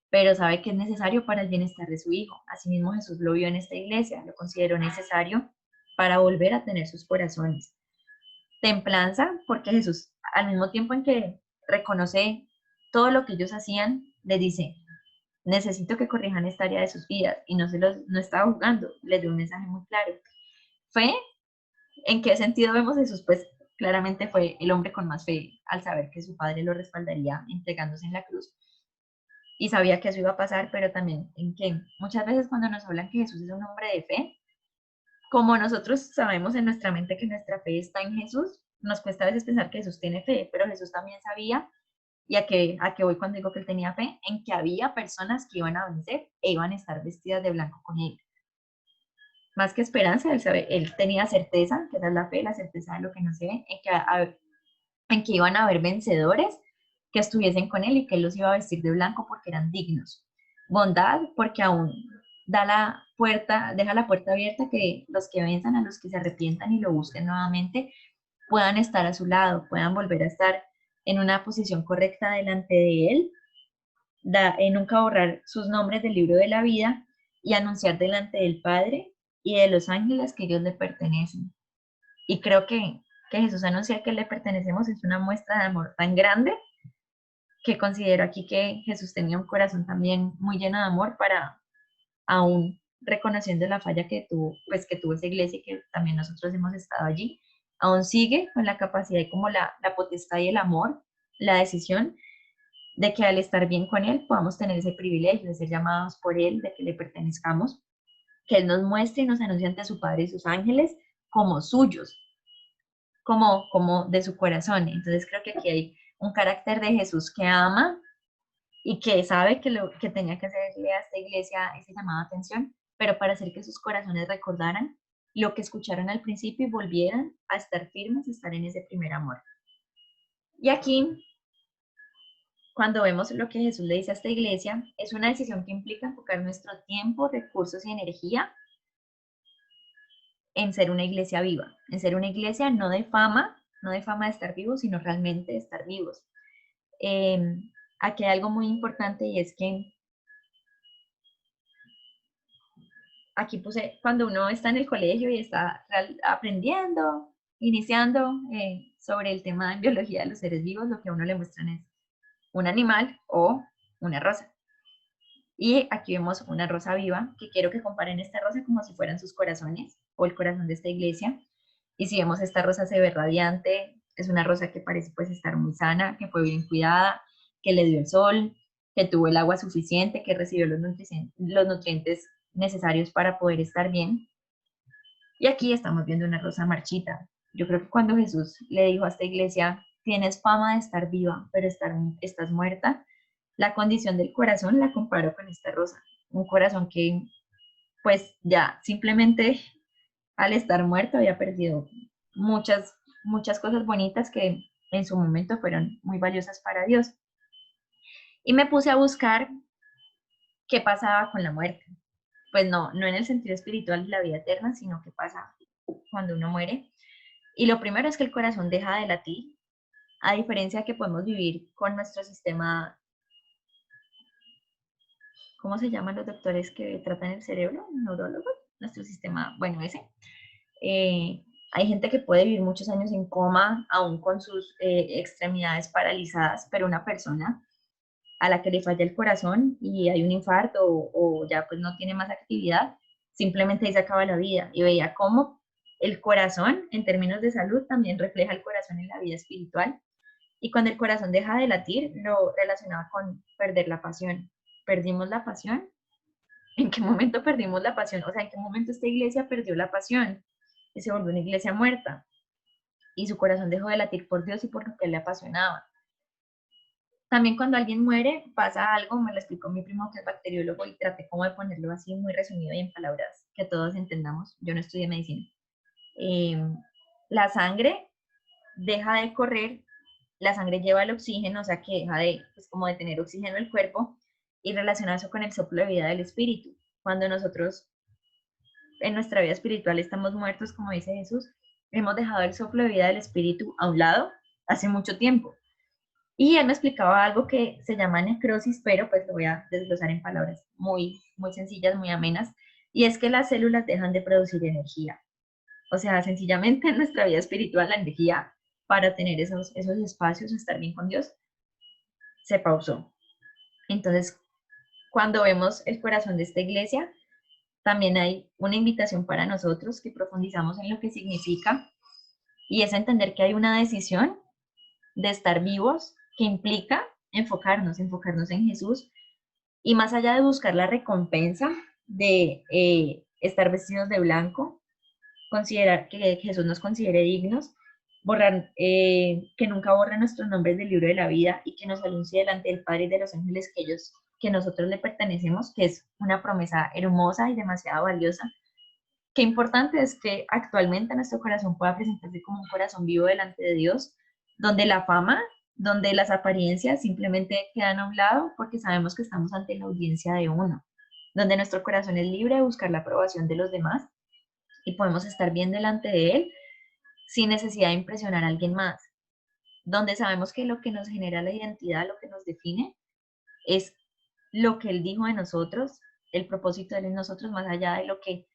pero sabe que es necesario para el bienestar de su hijo. Asimismo Jesús lo vio en esta iglesia, lo consideró necesario para volver a tener sus corazones. Templanza, porque Jesús, al mismo tiempo en que reconoce todo lo que ellos hacían, les dice, necesito que corrijan esta área de sus vidas, y no estaba jugando, les dio un mensaje muy claro. Fe, ¿en qué sentido vemos a Jesús? Pues claramente fue el hombre con más fe al saber que su padre lo respaldaría entregándose en la cruz, y sabía que eso iba a pasar, pero también en que muchas veces cuando nos hablan que Jesús es un hombre de fe, como nosotros sabemos en nuestra mente que nuestra fe está en Jesús, nos cuesta a veces pensar que Jesús tiene fe, pero Jesús también sabía, y a qué voy cuando digo que él tenía fe, en que había personas que iban a vencer e iban a estar vestidas de blanco con él. Más que esperanza, él tenía certeza, que era la fe, la certeza de lo que no se ve, en que iban a haber vencedores que estuviesen con él y que él los iba a vestir de blanco porque eran dignos. Bondad, porque aún deja la puerta abierta que los que venzan, a los que se arrepientan y lo busquen nuevamente, puedan estar a su lado, puedan volver a estar en una posición correcta delante de él, nunca borrar sus nombres del libro de la vida y anunciar delante del Padre y de los ángeles que ellos le pertenecen. Y creo que Jesús anunciar que le pertenecemos es una muestra de amor tan grande que considero aquí que Jesús tenía un corazón también muy lleno de amor para, aún reconociendo la falla que tuvo, pues que tuvo esa iglesia y que también nosotros hemos estado allí, aún sigue con la capacidad y como la potestad y el amor, la decisión de que al estar bien con Él podamos tener ese privilegio de ser llamados por Él, de que le pertenezcamos, que Él nos muestre y nos anuncie ante su Padre y sus ángeles como suyos, como de su corazón. Entonces creo que aquí hay un carácter de Jesús que ama y que sabe que lo que tenía que hacerle a esta iglesia ese llamado de atención, pero para hacer que sus corazones recordaran lo que escucharon al principio y volvieran a estar firmes, a estar en ese primer amor. Y aquí, cuando vemos lo que Jesús le dice a esta iglesia, es una decisión que implica enfocar nuestro tiempo, recursos y energía en ser una iglesia viva, en ser una iglesia no de fama de estar vivos, sino realmente de estar vivos. Aquí hay algo muy importante y es que aquí puse, cuando uno está en el colegio y está aprendiendo, iniciando sobre el tema de biología de los seres vivos, lo que a uno le muestran es un animal o una rosa. Y aquí vemos una rosa viva, que quiero que comparen esta rosa como si fueran sus corazones o el corazón de esta iglesia. Y si vemos esta rosa se ve radiante, es una rosa que parece pues estar muy sana, que fue bien cuidada, que le dio el sol, que tuvo el agua suficiente, que recibió los nutrientes necesarios para poder estar bien. Y aquí estamos viendo una rosa marchita. Yo creo que cuando Jesús le dijo a esta iglesia, tienes fama de estar viva, pero estás muerta, la condición del corazón la comparo con esta rosa. Un corazón que pues ya simplemente al estar muerto había perdido muchas cosas bonitas que en su momento fueron muy valiosas para Dios. Y me puse a buscar qué pasaba con la muerte. Pues no en el sentido espiritual de la vida eterna, sino qué pasa cuando uno muere. Y lo primero es que el corazón deja de latir, a diferencia de que podemos vivir con nuestro sistema, ¿cómo se llaman los doctores que tratan el cerebro? Neurólogos, nuestro sistema, bueno, ese. Hay gente que puede vivir muchos años en coma, aún con sus extremidades paralizadas, pero una persona a la que le falla el corazón y hay un infarto o ya pues no tiene más actividad, simplemente ahí se acaba la vida. Y veía cómo el corazón, en términos de salud, también refleja el corazón en la vida espiritual. Y cuando el corazón deja de latir, lo relacionaba con perder la pasión. ¿Perdimos la pasión? ¿En qué momento perdimos la pasión? O sea, ¿en qué momento esta iglesia perdió la pasión? Y se volvió una iglesia muerta. Y su corazón dejó de latir por Dios y por lo que le apasionaba. También cuando alguien muere pasa algo, me lo explicó mi primo que es bacteriólogo y traté como de ponerlo así muy resumido y en palabras que todos entendamos. Yo no estudié medicina. La sangre deja de correr, la sangre lleva el oxígeno, o sea que deja de, pues como de tener oxígeno en el cuerpo y relaciona eso con el soplo de vida del espíritu. Cuando nosotros en nuestra vida espiritual estamos muertos, como dice Jesús, hemos dejado el soplo de vida del espíritu a un lado hace mucho tiempo. Y él me explicaba algo que se llama necrosis, pero pues lo voy a desglosar en palabras muy sencillas, muy amenas, y es que las células dejan de producir energía. O sea, sencillamente en nuestra vida espiritual la energía para tener esos espacios, estar bien con Dios, se pausó. Entonces, cuando vemos el corazón de esta iglesia, también hay una invitación para nosotros que profundizamos en lo que significa, y es entender que hay una decisión de estar vivos que implica enfocarnos en Jesús, y más allá de buscar la recompensa de estar vestidos de blanco, considerar que Jesús nos considere dignos, que nunca borre nuestros nombres del libro de la vida y que nos anuncie delante del Padre y de los ángeles que nosotros le pertenecemos, que es una promesa hermosa y demasiado valiosa. Qué importante es que actualmente nuestro corazón pueda presentarse como un corazón vivo delante de Dios, donde la fama, donde las apariencias simplemente quedan a un lado porque sabemos que estamos ante la audiencia de uno, donde nuestro corazón es libre de buscar la aprobación de los demás y podemos estar bien delante de Él sin necesidad de impresionar a alguien más, donde sabemos que lo que nos genera la identidad, lo que nos define, es lo que Él dijo de nosotros, el propósito de Él en nosotros, más allá de lo que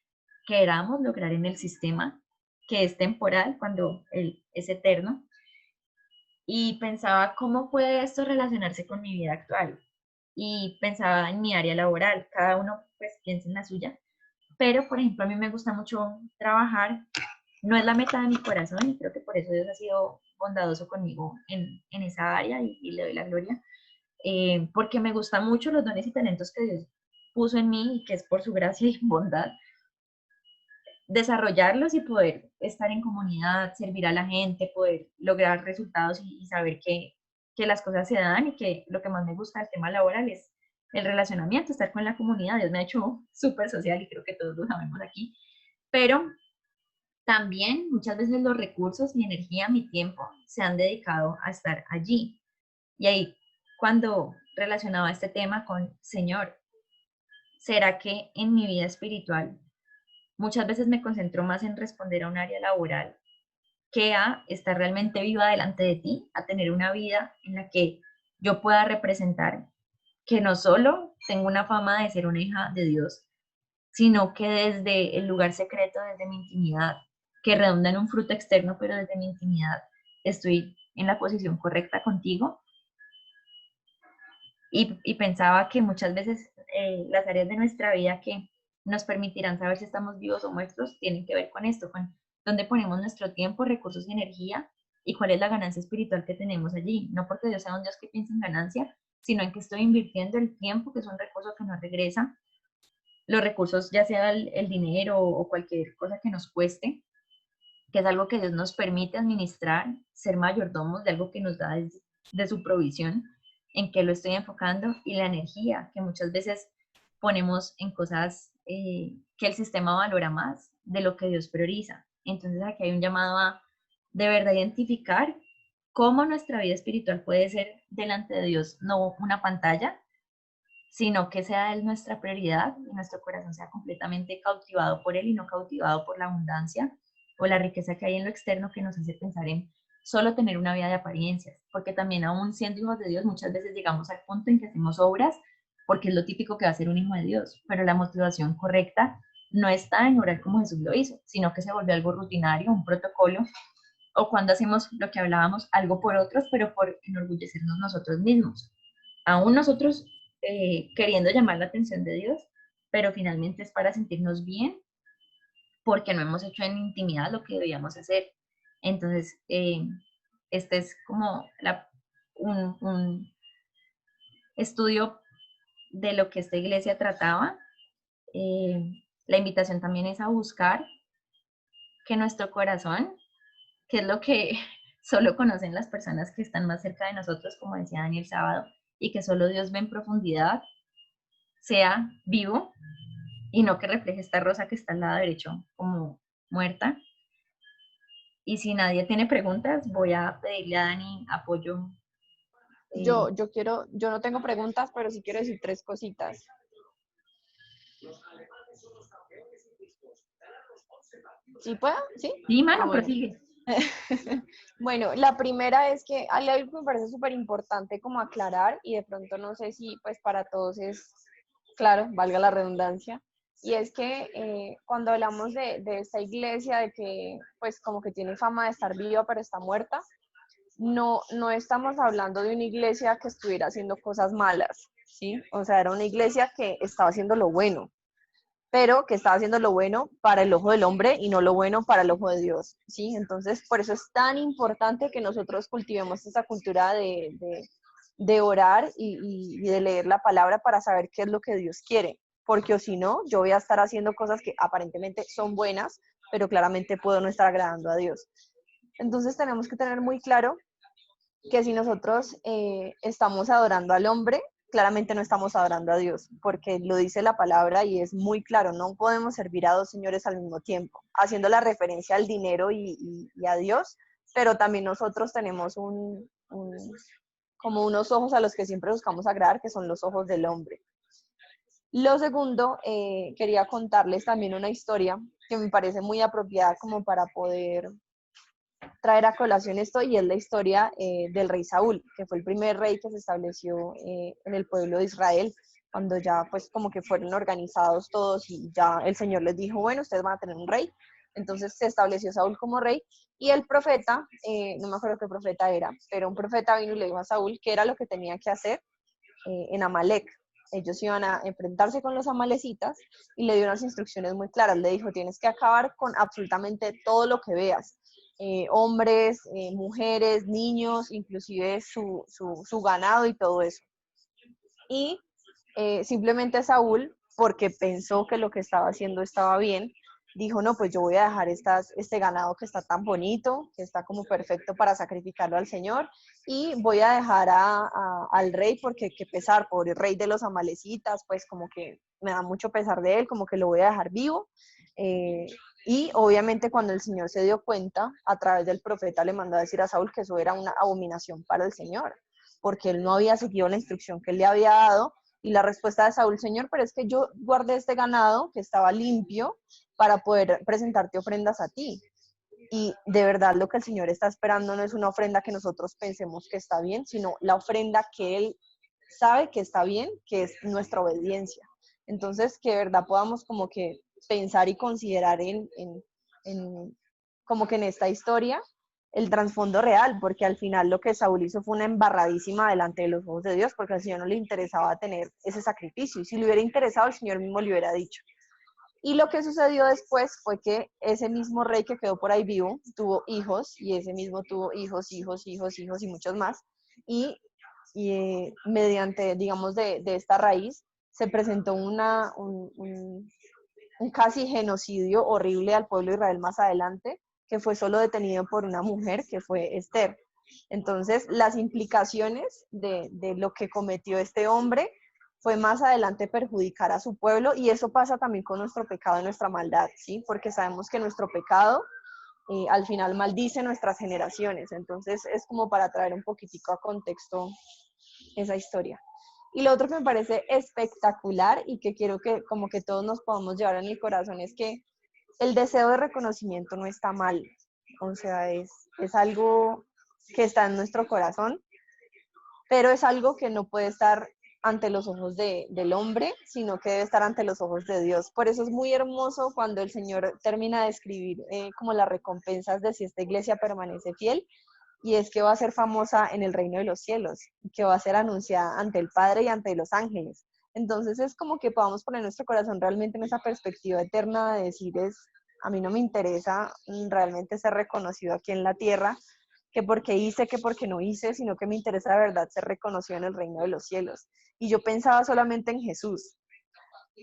queramos lograr en el sistema, que es temporal cuando Él es eterno. y pensaba cómo puede esto relacionarse con mi vida actual. Y pensaba en mi área laboral, cada uno pues piensa en la suya, pero por ejemplo a mí me gusta mucho trabajar, no es la meta de mi corazón y creo que por eso Dios ha sido bondadoso conmigo en esa área y le doy la gloria, porque me gustan mucho los dones y talentos que Dios puso en mí y que es por su gracia y bondad, desarrollarlos y poder estar en comunidad, servir a la gente, poder lograr resultados y saber que las cosas se dan y que lo que más me gusta del tema laboral es el relacionamiento, estar con la comunidad. Dios me ha hecho súper social y creo que todos lo sabemos aquí, pero también muchas veces los recursos, mi energía, mi tiempo se han dedicado a estar allí. Y ahí cuando relacionaba este tema con Señor, ¿será que en mi vida espiritual muchas veces me concentro más en responder a un área laboral que a estar realmente viva delante de ti, a tener una vida en la que yo pueda representar que no solo tengo una fama de ser una hija de Dios, sino que desde el lugar secreto, desde mi intimidad, que redunda en un fruto externo, pero desde mi intimidad estoy en la posición correcta contigo? Y pensaba que muchas veces las áreas de nuestra vida que nos permitirán saber si estamos vivos o muertos tienen que ver con esto, con dónde ponemos nuestro tiempo, recursos y energía y cuál es la ganancia espiritual que tenemos allí. No porque Dios sea un Dios que piensa en ganancia, sino en que estoy invirtiendo el tiempo, que es un recurso que no regresa, los recursos, ya sea el dinero o cualquier cosa que nos cueste, que es algo que Dios nos permite administrar, ser mayordomos de algo que nos da de su provisión, en qué lo estoy enfocando, y la energía que muchas veces ponemos en cosas que el sistema valora más de lo que Dios prioriza. Entonces aquí hay un llamado a de verdad identificar cómo nuestra vida espiritual puede ser delante de Dios, no una pantalla, sino que sea Él nuestra prioridad y nuestro corazón sea completamente cautivado por Él y no cautivado por la abundancia o la riqueza que hay en lo externo que nos hace pensar en solo tener una vida de apariencias, porque también aún siendo hijos de Dios muchas veces llegamos al punto en que hacemos obras porque es lo típico que va a ser un hijo de Dios, pero la motivación correcta no está en orar como Jesús lo hizo, sino que se volvió algo rutinario, un protocolo, o cuando hacemos lo que hablábamos, algo por otros, pero por enorgullecernos nosotros mismos. Aún nosotros queriendo llamar la atención de Dios, pero finalmente es para sentirnos bien porque no hemos hecho en intimidad lo que debíamos hacer. Entonces, este es como un estudio de lo que esta iglesia trataba. La invitación también es a buscar que nuestro corazón, que es lo que solo conocen las personas que están más cerca de nosotros, como decía Daniel sábado, y que solo Dios ve en profundidad, sea vivo y no que refleje esta rosa que está al lado derecho como muerta. Y si nadie tiene preguntas, voy a pedirle a Dani apoyo. Yo no tengo preguntas, pero sí quiero decir 3 cositas. ¿Sí puedo? ¿Sí? Sí, mano, bueno. prosigue. Bueno, la primera es que hay algo que me parece súper importante como aclarar y de pronto no sé si pues para todos es claro, valga la redundancia, y es que cuando hablamos de esta iglesia, de que pues como que tiene fama de estar viva pero está muerta, no estamos hablando de una iglesia que estuviera haciendo cosas malas, ¿sí? O sea, era una iglesia que estaba haciendo lo bueno, pero que estaba haciendo lo bueno para el ojo del hombre y no lo bueno para el ojo de Dios, ¿sí? Entonces, por eso es tan importante que nosotros cultivemos esa cultura de orar y de leer la palabra para saber qué es lo que Dios quiere, porque o si no, yo voy a estar haciendo cosas que aparentemente son buenas, pero claramente puedo no estar agradando a Dios. Entonces, tenemos que tener muy claro que si nosotros estamos adorando al hombre, claramente no estamos adorando a Dios, porque lo dice la palabra y es muy claro, no podemos servir a 2 señores al mismo tiempo, haciendo la referencia al dinero y a Dios, pero también nosotros tenemos como unos ojos a los que siempre buscamos agradar, que son los ojos del hombre. Lo segundo, quería contarles también una historia que me parece muy apropiada como para poder traer a colación esto, y es la historia del rey Saúl, que fue el primer rey que se estableció en el pueblo de Israel, cuando ya pues como que fueron organizados todos y ya el Señor les dijo, bueno, ustedes van a tener un rey. Entonces se estableció Saúl como rey y el profeta, no me acuerdo qué profeta era, pero un profeta vino y le dijo a Saúl qué era lo que tenía que hacer en Amalek. Ellos iban a enfrentarse con los amalecitas y le dio unas instrucciones muy claras. Le dijo, tienes que acabar con absolutamente todo lo que veas. Hombres, mujeres, niños, inclusive su ganado y todo eso. Y simplemente Saúl, porque pensó que lo que estaba haciendo estaba bien, dijo, no, pues yo voy a dejar este ganado que está tan bonito, que está como perfecto para sacrificarlo al Señor, y voy a dejar al rey, porque qué pesar, pobre rey de los amalecitas, pues como que me da mucho pesar de él, como que lo voy a dejar vivo. Y obviamente cuando el Señor se dio cuenta, a través del profeta le mandó a decir a Saúl que eso era una abominación para el Señor, porque él no había seguido la instrucción que él le había dado. Y la respuesta de Saúl, Señor, pero es que yo guardé este ganado que estaba limpio para poder presentarte ofrendas a ti. Y de verdad lo que el Señor está esperando no es una ofrenda que nosotros pensemos que está bien, sino la ofrenda que Él sabe que está bien, que es nuestra obediencia. Entonces, que de verdad podamos como que pensar y considerar como que en esta historia el trasfondo real, porque al final lo que Saúl hizo fue una embarradísima delante de los ojos de Dios, porque al Señor no le interesaba tener ese sacrificio, y si le hubiera interesado, el Señor mismo le hubiera dicho. Y lo que sucedió después fue que ese mismo rey que quedó por ahí vivo tuvo hijos, y ese mismo tuvo hijos, hijos, hijos, hijos y muchos más, y mediante, digamos, de esta raíz se presentó un casi genocidio horrible al pueblo de Israel más adelante, que fue solo detenido por una mujer, que fue Esther. Entonces, las implicaciones de lo que cometió este hombre fue más adelante perjudicar a su pueblo, y eso pasa también con nuestro pecado y nuestra maldad, ¿sí? Porque sabemos que nuestro pecado al final maldice nuestras generaciones. Entonces, es como para traer un poquitico a contexto esa historia. Y lo otro que me parece espectacular y que quiero que como que todos nos podamos llevar en el corazón es que el deseo de reconocimiento no está mal. O sea, es algo que está en nuestro corazón, pero es algo que no puede estar ante los ojos del hombre, sino que debe estar ante los ojos de Dios. Por eso es muy hermoso cuando el Señor termina de escribir como las recompensas de si esta iglesia permanece fiel, y es que va a ser famosa en el reino de los cielos, que va a ser anunciada ante el Padre y ante los ángeles. Entonces es como que podamos poner nuestro corazón realmente en esa perspectiva eterna de decir, a mí no me interesa realmente ser reconocido aquí en la tierra, que porque hice, que porque no hice, sino que me interesa de verdad ser reconocido en el reino de los cielos. Y yo pensaba solamente en Jesús.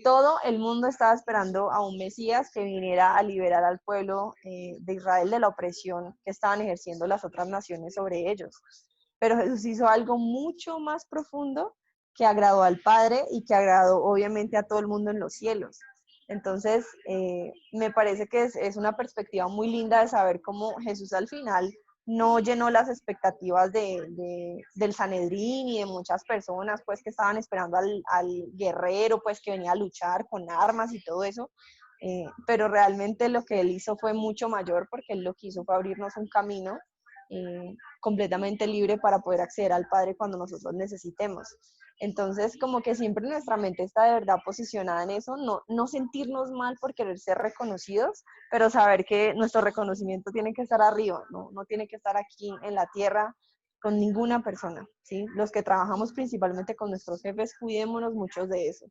Todo el mundo estaba esperando a un Mesías que viniera a liberar al pueblo de Israel de la opresión que estaban ejerciendo las otras naciones sobre ellos. Pero Jesús hizo algo mucho más profundo que agradó al Padre y que agradó obviamente a todo el mundo en los cielos. Entonces, me parece que es una perspectiva muy linda de saber cómo Jesús al final no llenó las expectativas del Sanedrín y de muchas personas pues que estaban esperando al guerrero pues que venía a luchar con armas y todo eso, pero realmente lo que él hizo fue mucho mayor, porque él lo que hizo fue abrirnos un camino completamente libre para poder acceder al Padre cuando nosotros necesitemos. Entonces, como que siempre nuestra mente está de verdad posicionada en eso, no sentirnos mal por querer ser reconocidos, pero saber que nuestro reconocimiento tiene que estar arriba, no tiene que estar aquí en la tierra con ninguna persona, ¿sí? Los que trabajamos principalmente con nuestros jefes, cuidémonos muchos de eso,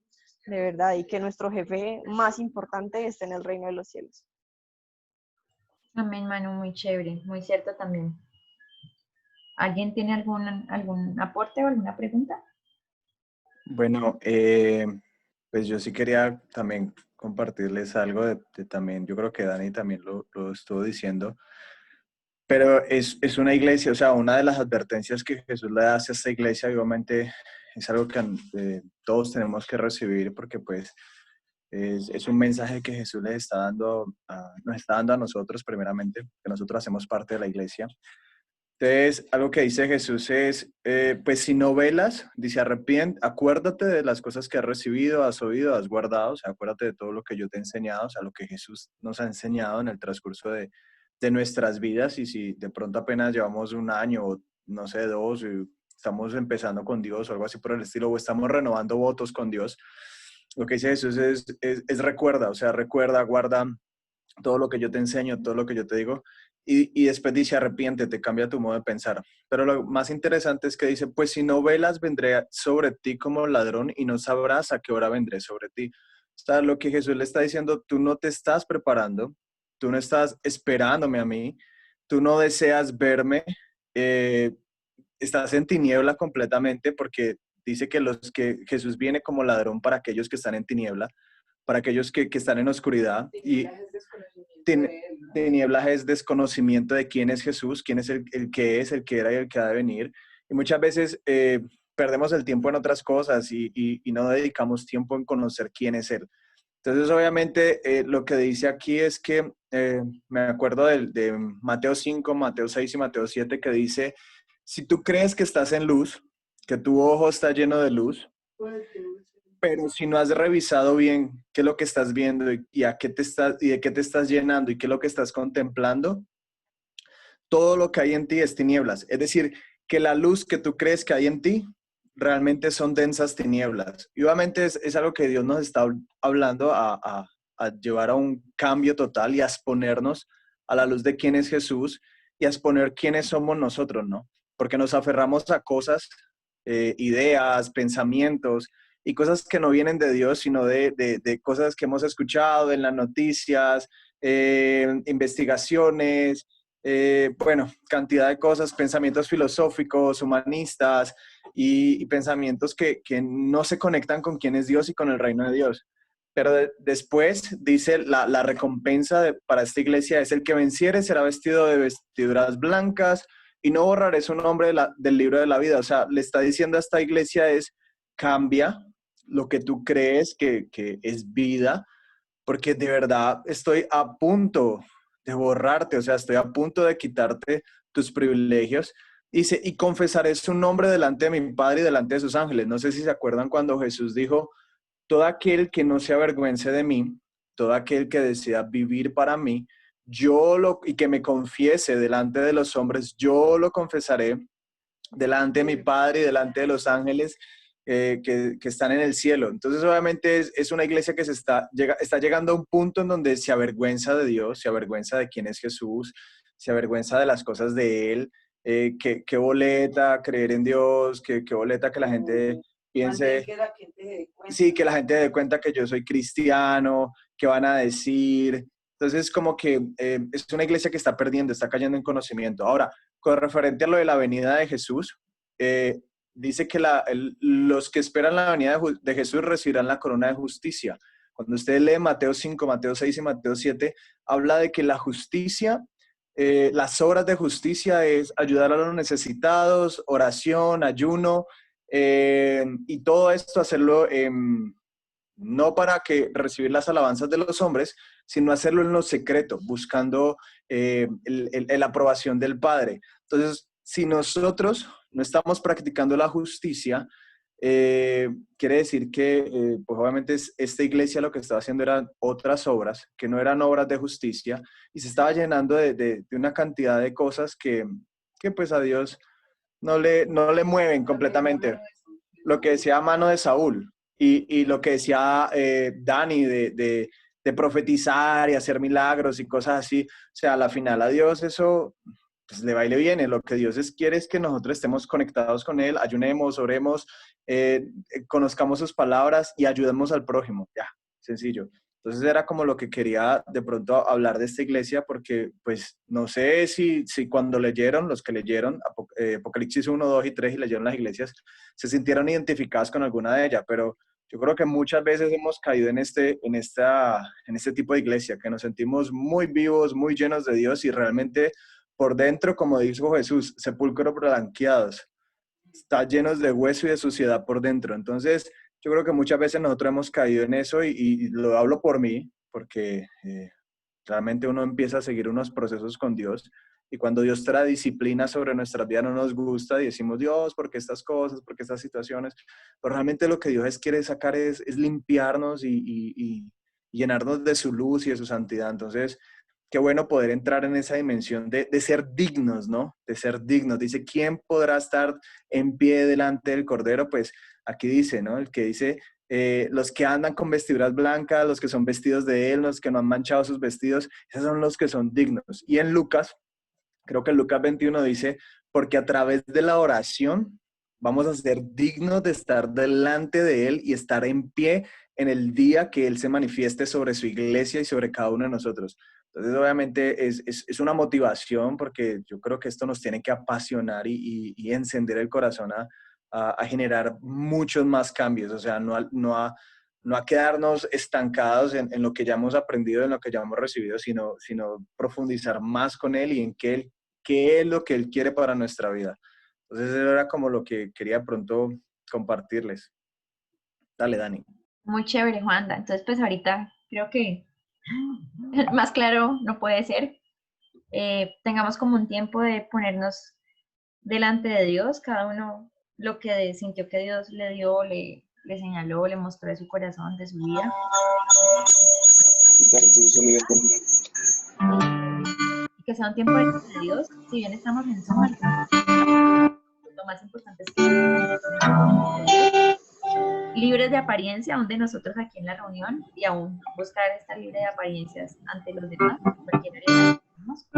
de verdad, y que nuestro jefe más importante esté en el reino de los cielos. Amén, Manu, muy chévere, muy cierto también. ¿Alguien tiene algún aporte o alguna pregunta? Bueno, pues yo sí quería también compartirles algo de también, yo creo que Dani también lo estuvo diciendo, pero es una iglesia, o sea, una de las advertencias que Jesús le hace a esta iglesia, obviamente, es algo que todos tenemos que recibir, porque pues es un mensaje que Jesús les está dando nos está dando a nosotros primeramente, que nosotros hacemos parte de la iglesia. Entonces, algo que dice Jesús es, pues si no velas, dice, acuérdate de las cosas que has recibido, has oído, has guardado, o sea, acuérdate de todo lo que yo te he enseñado, o sea, lo que Jesús nos ha enseñado en el transcurso de nuestras vidas. Y si de pronto apenas llevamos un año o no sé, dos, y estamos empezando con Dios o algo así por el estilo, o estamos renovando votos con Dios, lo que dice Jesús es recuerda, o sea, recuerda, guarda todo lo que yo te enseño, todo lo que yo te digo. Y después dice, arrepiéntete, cambia tu modo de pensar. Pero lo más interesante es que dice, pues si no velas, vendré sobre ti como ladrón y no sabrás a qué hora vendré sobre ti. O sea, lo que Jesús le está diciendo, tú no te estás preparando, tú no estás esperándome a mí, tú no deseas verme, eh, estás en tiniebla completamente porque dice que Jesús viene como ladrón para aquellos que están en tiniebla, para aquellos que están en oscuridad. Y tinieblas es desconocimiento de quién es Jesús, quién es el que es, el que era y el que ha de venir. Y muchas veces perdemos el tiempo en otras cosas y no dedicamos tiempo en conocer quién es Él. Entonces, obviamente, lo que dice aquí es que me acuerdo de Mateo 5, Mateo 6 y Mateo 7, que dice, si tú crees que estás en luz, que tu ojo está lleno de luz, pero si no has revisado bien qué es lo que estás viendo y de qué te estás llenando y qué es lo que estás contemplando, todo lo que hay en ti es tinieblas. Es decir, que la luz que tú crees que hay en ti realmente son densas tinieblas. Y obviamente es algo que Dios nos está hablando a llevar a un cambio total y a exponernos a la luz de quién es Jesús y a exponer quiénes somos nosotros, ¿no? Porque nos aferramos a cosas, ideas, pensamientos y cosas que no vienen de Dios, sino de cosas que hemos escuchado en las noticias, investigaciones, bueno, cantidad de cosas, pensamientos filosóficos, humanistas y pensamientos que no se conectan con quién es Dios y con el reino de Dios. Pero después dice la recompensa para esta iglesia es el que venciere será vestido de vestiduras blancas y no borraré su nombre del libro de la vida. O sea, le está diciendo a esta iglesia es cambia lo que tú crees que es vida, porque de verdad estoy a punto de borrarte, o sea, estoy a punto de quitarte tus privilegios. Dice, y confesaré su nombre delante de mi Padre y delante de sus ángeles. No sé si se acuerdan cuando Jesús dijo, todo aquel que no se avergüence de mí, todo aquel que decida vivir para mí, y que me confiese delante de los hombres, yo lo confesaré delante de mi Padre y delante de los ángeles que están en el cielo. Entonces, obviamente, es una iglesia que está llegando a un punto en donde se avergüenza de Dios, se avergüenza de quién es Jesús, se avergüenza de las cosas de Él. Qué boleta creer en Dios, qué boleta que la gente piense, sí, que la gente dé cuenta que yo soy cristiano, qué van a decir. Entonces, como que es una iglesia que está perdiendo, está cayendo en conocimiento. Ahora, con referente a lo de la venida de Jesús, dice que los que esperan la venida de Jesús recibirán la corona de justicia. Cuando usted lee Mateo 5, Mateo 6 y Mateo 7, habla de que la justicia, las obras de justicia es ayudar a los necesitados, oración, ayuno, y todo esto hacerlo no para recibir las alabanzas de los hombres, sino hacerlo en lo secreto, buscando la aprobación del Padre. Entonces, si nosotros no estamos practicando la justicia, quiere decir que, pues obviamente esta iglesia lo que estaba haciendo eran otras obras, que no eran obras de justicia, y se estaba llenando de una cantidad de cosas que pues a Dios no le mueven completamente. Lo que decía mano de Saúl y lo que decía Dani de profetizar y hacer milagros y cosas así. O sea, a la final a Dios eso pues, le va y le viene. Lo que Dios quiere es que nosotros estemos conectados con Él, ayunemos, oremos, conozcamos sus palabras y ayudemos al prójimo. Ya, sencillo. Entonces era como lo que quería de pronto hablar de esta iglesia, porque pues no sé si cuando leyeron, los que leyeron Apocalipsis 1, 2 y 3 y leyeron las iglesias, se sintieron identificadas con alguna de ellas, pero yo creo que muchas veces hemos caído en este tipo de iglesia, que nos sentimos muy vivos, muy llenos de Dios y realmente por dentro, como dijo Jesús, sepulcros blanqueados, está llenos de hueso y de suciedad por dentro. Entonces, yo creo que muchas veces nosotros hemos caído en eso y lo hablo por mí, porque realmente uno empieza a seguir unos procesos con Dios y cuando Dios trae disciplina sobre nuestras vidas no nos gusta y decimos, Dios, ¿por qué estas cosas? ¿Por qué estas situaciones? Pero realmente lo que Dios quiere sacar es limpiarnos y llenarnos de su luz y de su santidad. Entonces, qué bueno poder entrar en esa dimensión de ser dignos, ¿no? De ser dignos. Dice, ¿quién podrá estar en pie delante del Cordero? Pues aquí dice, ¿no? El que dice, los que andan con vestiduras blancas, los que son vestidos de Él, los que no han manchado sus vestidos, esos son los que son dignos. Y en Lucas, creo que Lucas 21 dice, porque a través de la oración vamos a ser dignos de estar delante de Él y estar en pie en el día que Él se manifieste sobre su iglesia y sobre cada uno de nosotros. Entonces, obviamente, es una motivación porque yo creo que esto nos tiene que apasionar y encender el corazón a generar muchos más cambios, o sea, no a quedarnos estancados en lo que ya hemos aprendido, en lo que ya hemos recibido, sino profundizar más con Él y en qué es lo que Él quiere para nuestra vida. Entonces, eso era como lo que quería pronto compartirles. Dale, Dani. Muy chévere, Juanda. Entonces, pues ahorita creo que más claro no puede ser. Tengamos como un tiempo de ponernos delante de Dios, cada uno lo que sintió que Dios le dio, le señaló, le mostró de su corazón, de su vida. Y que sea un tiempo de Dios, si bien estamos en Zoom, lo más importante es que libres de apariencia, aún de nosotros aquí en la reunión, y aún buscar estar libre de apariencias ante los demás, cualquier área que tenemos,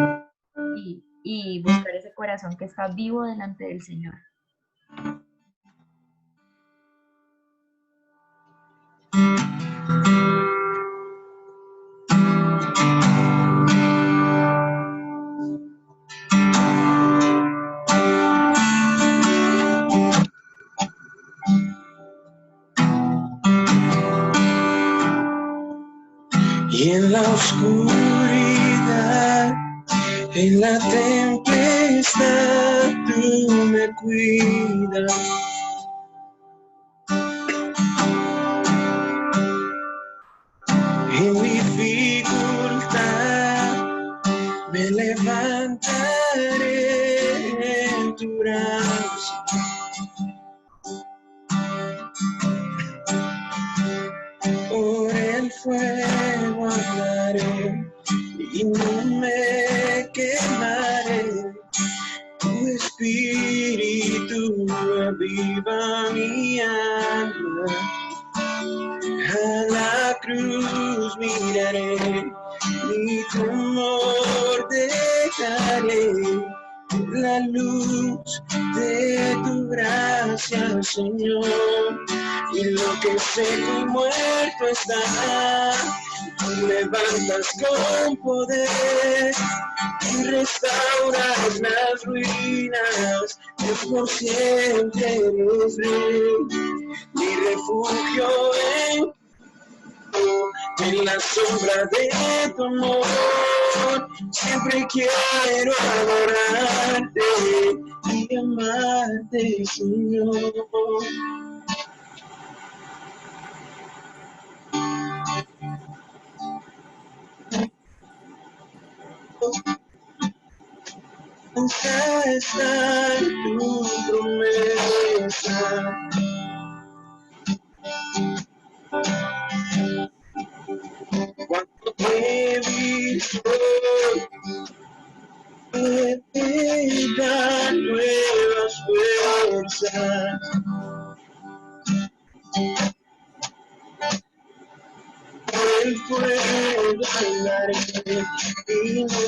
y buscar ese corazón que está vivo delante del Señor. Y en la oscuridad, en la tempestad, tú me cuidas. En mi dificultad, me levantaré en tu brazo. Por el fuego andaré y no me quemaré. Tu espíritu aviva mi alma. A la cruz miraré, mi temor dejaré. La luz de tu gracia, Señor, y lo que seco y muerto está, tú levantas con poder y restauras las ruinas, Dios por siempre eres rey, mi refugio en la sombra de tu amor, siempre quiero adorarte y amarte, Señor. Nunca está tu promesa. Cuando te he visto, te da nuevas fuerzas. El fuego andaré y no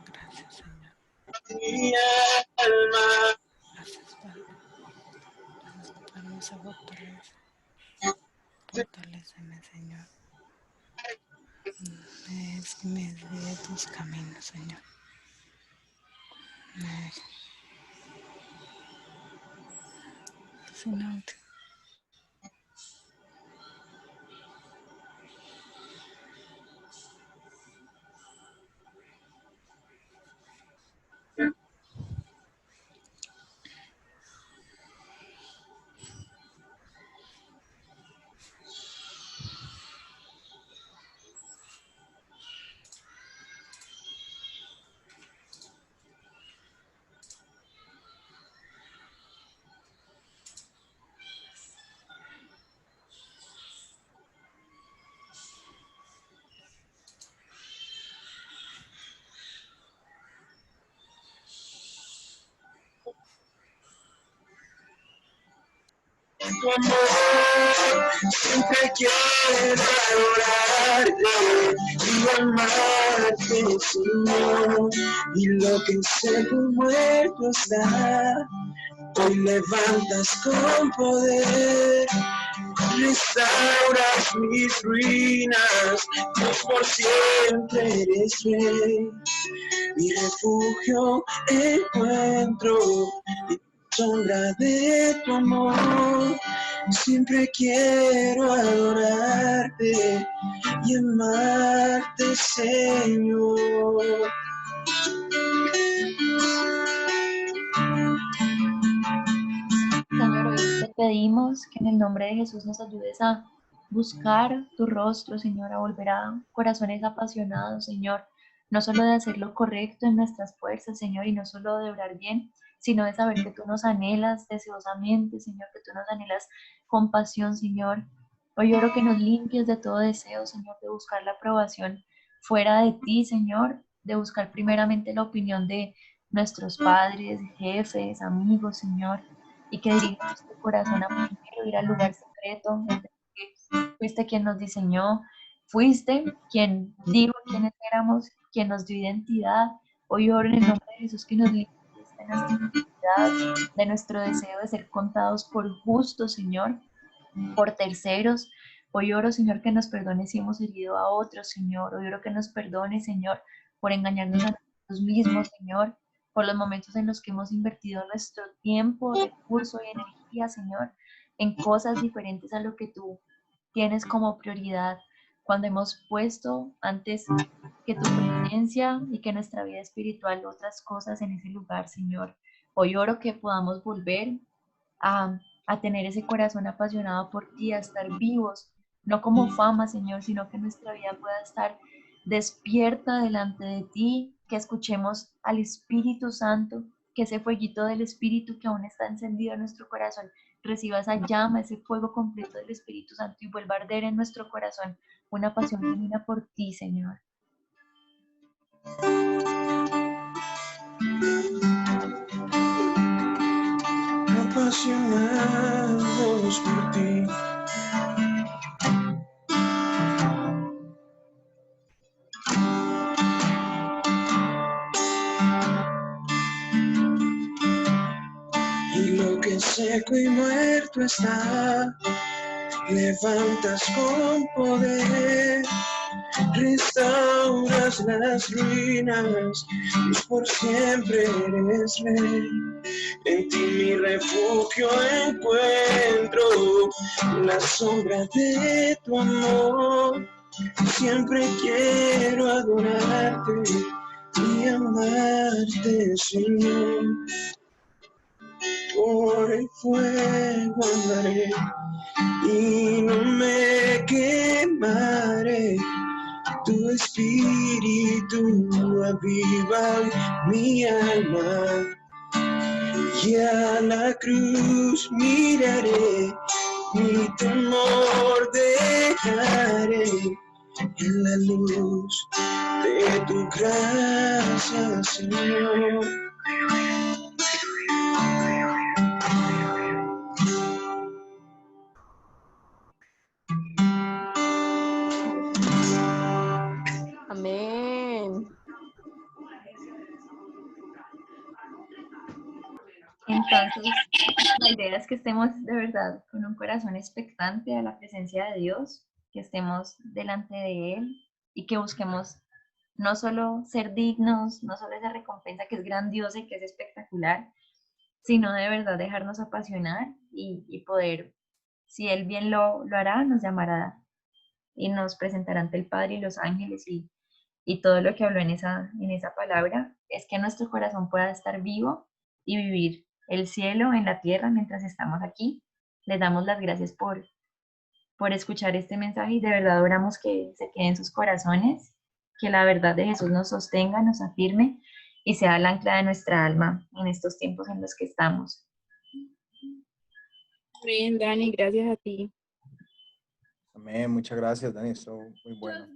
Gracias, Señor. mi alma. Gracias, Padre. Gracias por darme esa fortaleza. Fortaléceme, Señor. Me desvíe de tus caminos, Señor. Señor. tu amor. Siempre quiero adorarte y amarte, Señor. Y lo que seco muerto está, hoy levantas con poder. Restauras mis ruinas, Dios por siempre eres rey. Mi refugio encuentro, en sombra de tu amor. Siempre quiero adorarte y amarte, Señor. Señor, hoy te pedimos que en el nombre de Jesús nos ayudes a buscar tu rostro, Señor, a volver a corazones apasionados, Señor, no solo de hacer lo correcto en nuestras fuerzas, Señor, y no solo de obrar bien, sino de saber que tú nos anhelas deseosamente, Señor, que tú nos anhelas con pasión, Señor. Hoy oro que nos limpies de todo deseo, Señor, de buscar la aprobación fuera de ti, Señor, de buscar primeramente la opinión de nuestros padres, jefes, amigos, Señor, y que dirijas nuestro corazón a primero ir al lugar secreto, que fuiste quien nos diseñó, fuiste quien dijo quiénes éramos, quien nos dio identidad. Hoy oro en el nombre de Jesús que nos limpies de nuestra identidad, de nuestro deseo de ser contados por justos, Señor, por terceros. Hoy oro, Señor, que nos perdones si hemos herido a otros, Señor. Hoy oro que nos perdones, Señor, por engañarnos a nosotros mismos, Señor, por los momentos en los que hemos invertido nuestro tiempo, recurso y energía, Señor, en cosas diferentes a lo que tú tienes como prioridad, cuando hemos puesto antes que tu presencia y que nuestra vida espiritual otras cosas en ese lugar, Señor. Hoy oro que podamos volver a tener ese corazón apasionado por ti, a estar vivos, no como fama, Señor, sino que nuestra vida pueda estar despierta delante de ti, que escuchemos al Espíritu Santo, que ese fueguito del Espíritu que aún está encendido en nuestro corazón reciba esa llama, ese fuego completo del Espíritu Santo y vuelva a arder en nuestro corazón una pasión genuina por ti, Señor. Apasionados por ti. Y lo que seco y muerto está, levantas con poder. Restauras las ruinas, Dios por siempre eres rey. En ti mi refugio encuentro, la sombra de tu amor. Siempre quiero adorarte y amarte, Señor. Por el fuego andaré y no me quemaré. Tu espíritu aviva mi alma. Y a la cruz miraré, mi temor dejaré en la luz de tu gracia, Señor. Amén. Entonces, la idea es que estemos de verdad con un corazón expectante a la presencia de Dios, que estemos delante de Él y que busquemos no solo ser dignos, no solo esa recompensa que es grandiosa y que es espectacular, sino de verdad dejarnos apasionar y poder, si Él bien lo hará, nos llamará y nos presentará ante el Padre y los ángeles y todo lo que habló en esa palabra, es que nuestro corazón pueda estar vivo y vivir el cielo en la tierra mientras estamos aquí. Les damos las gracias por escuchar este mensaje y de verdad oramos que se quede en sus corazones, que la verdad de Jesús nos sostenga, nos afirme y sea el ancla de nuestra alma en estos tiempos en los que estamos. Bien, Dani, gracias a ti. Amén, muchas gracias, Dani, estuvo muy bueno.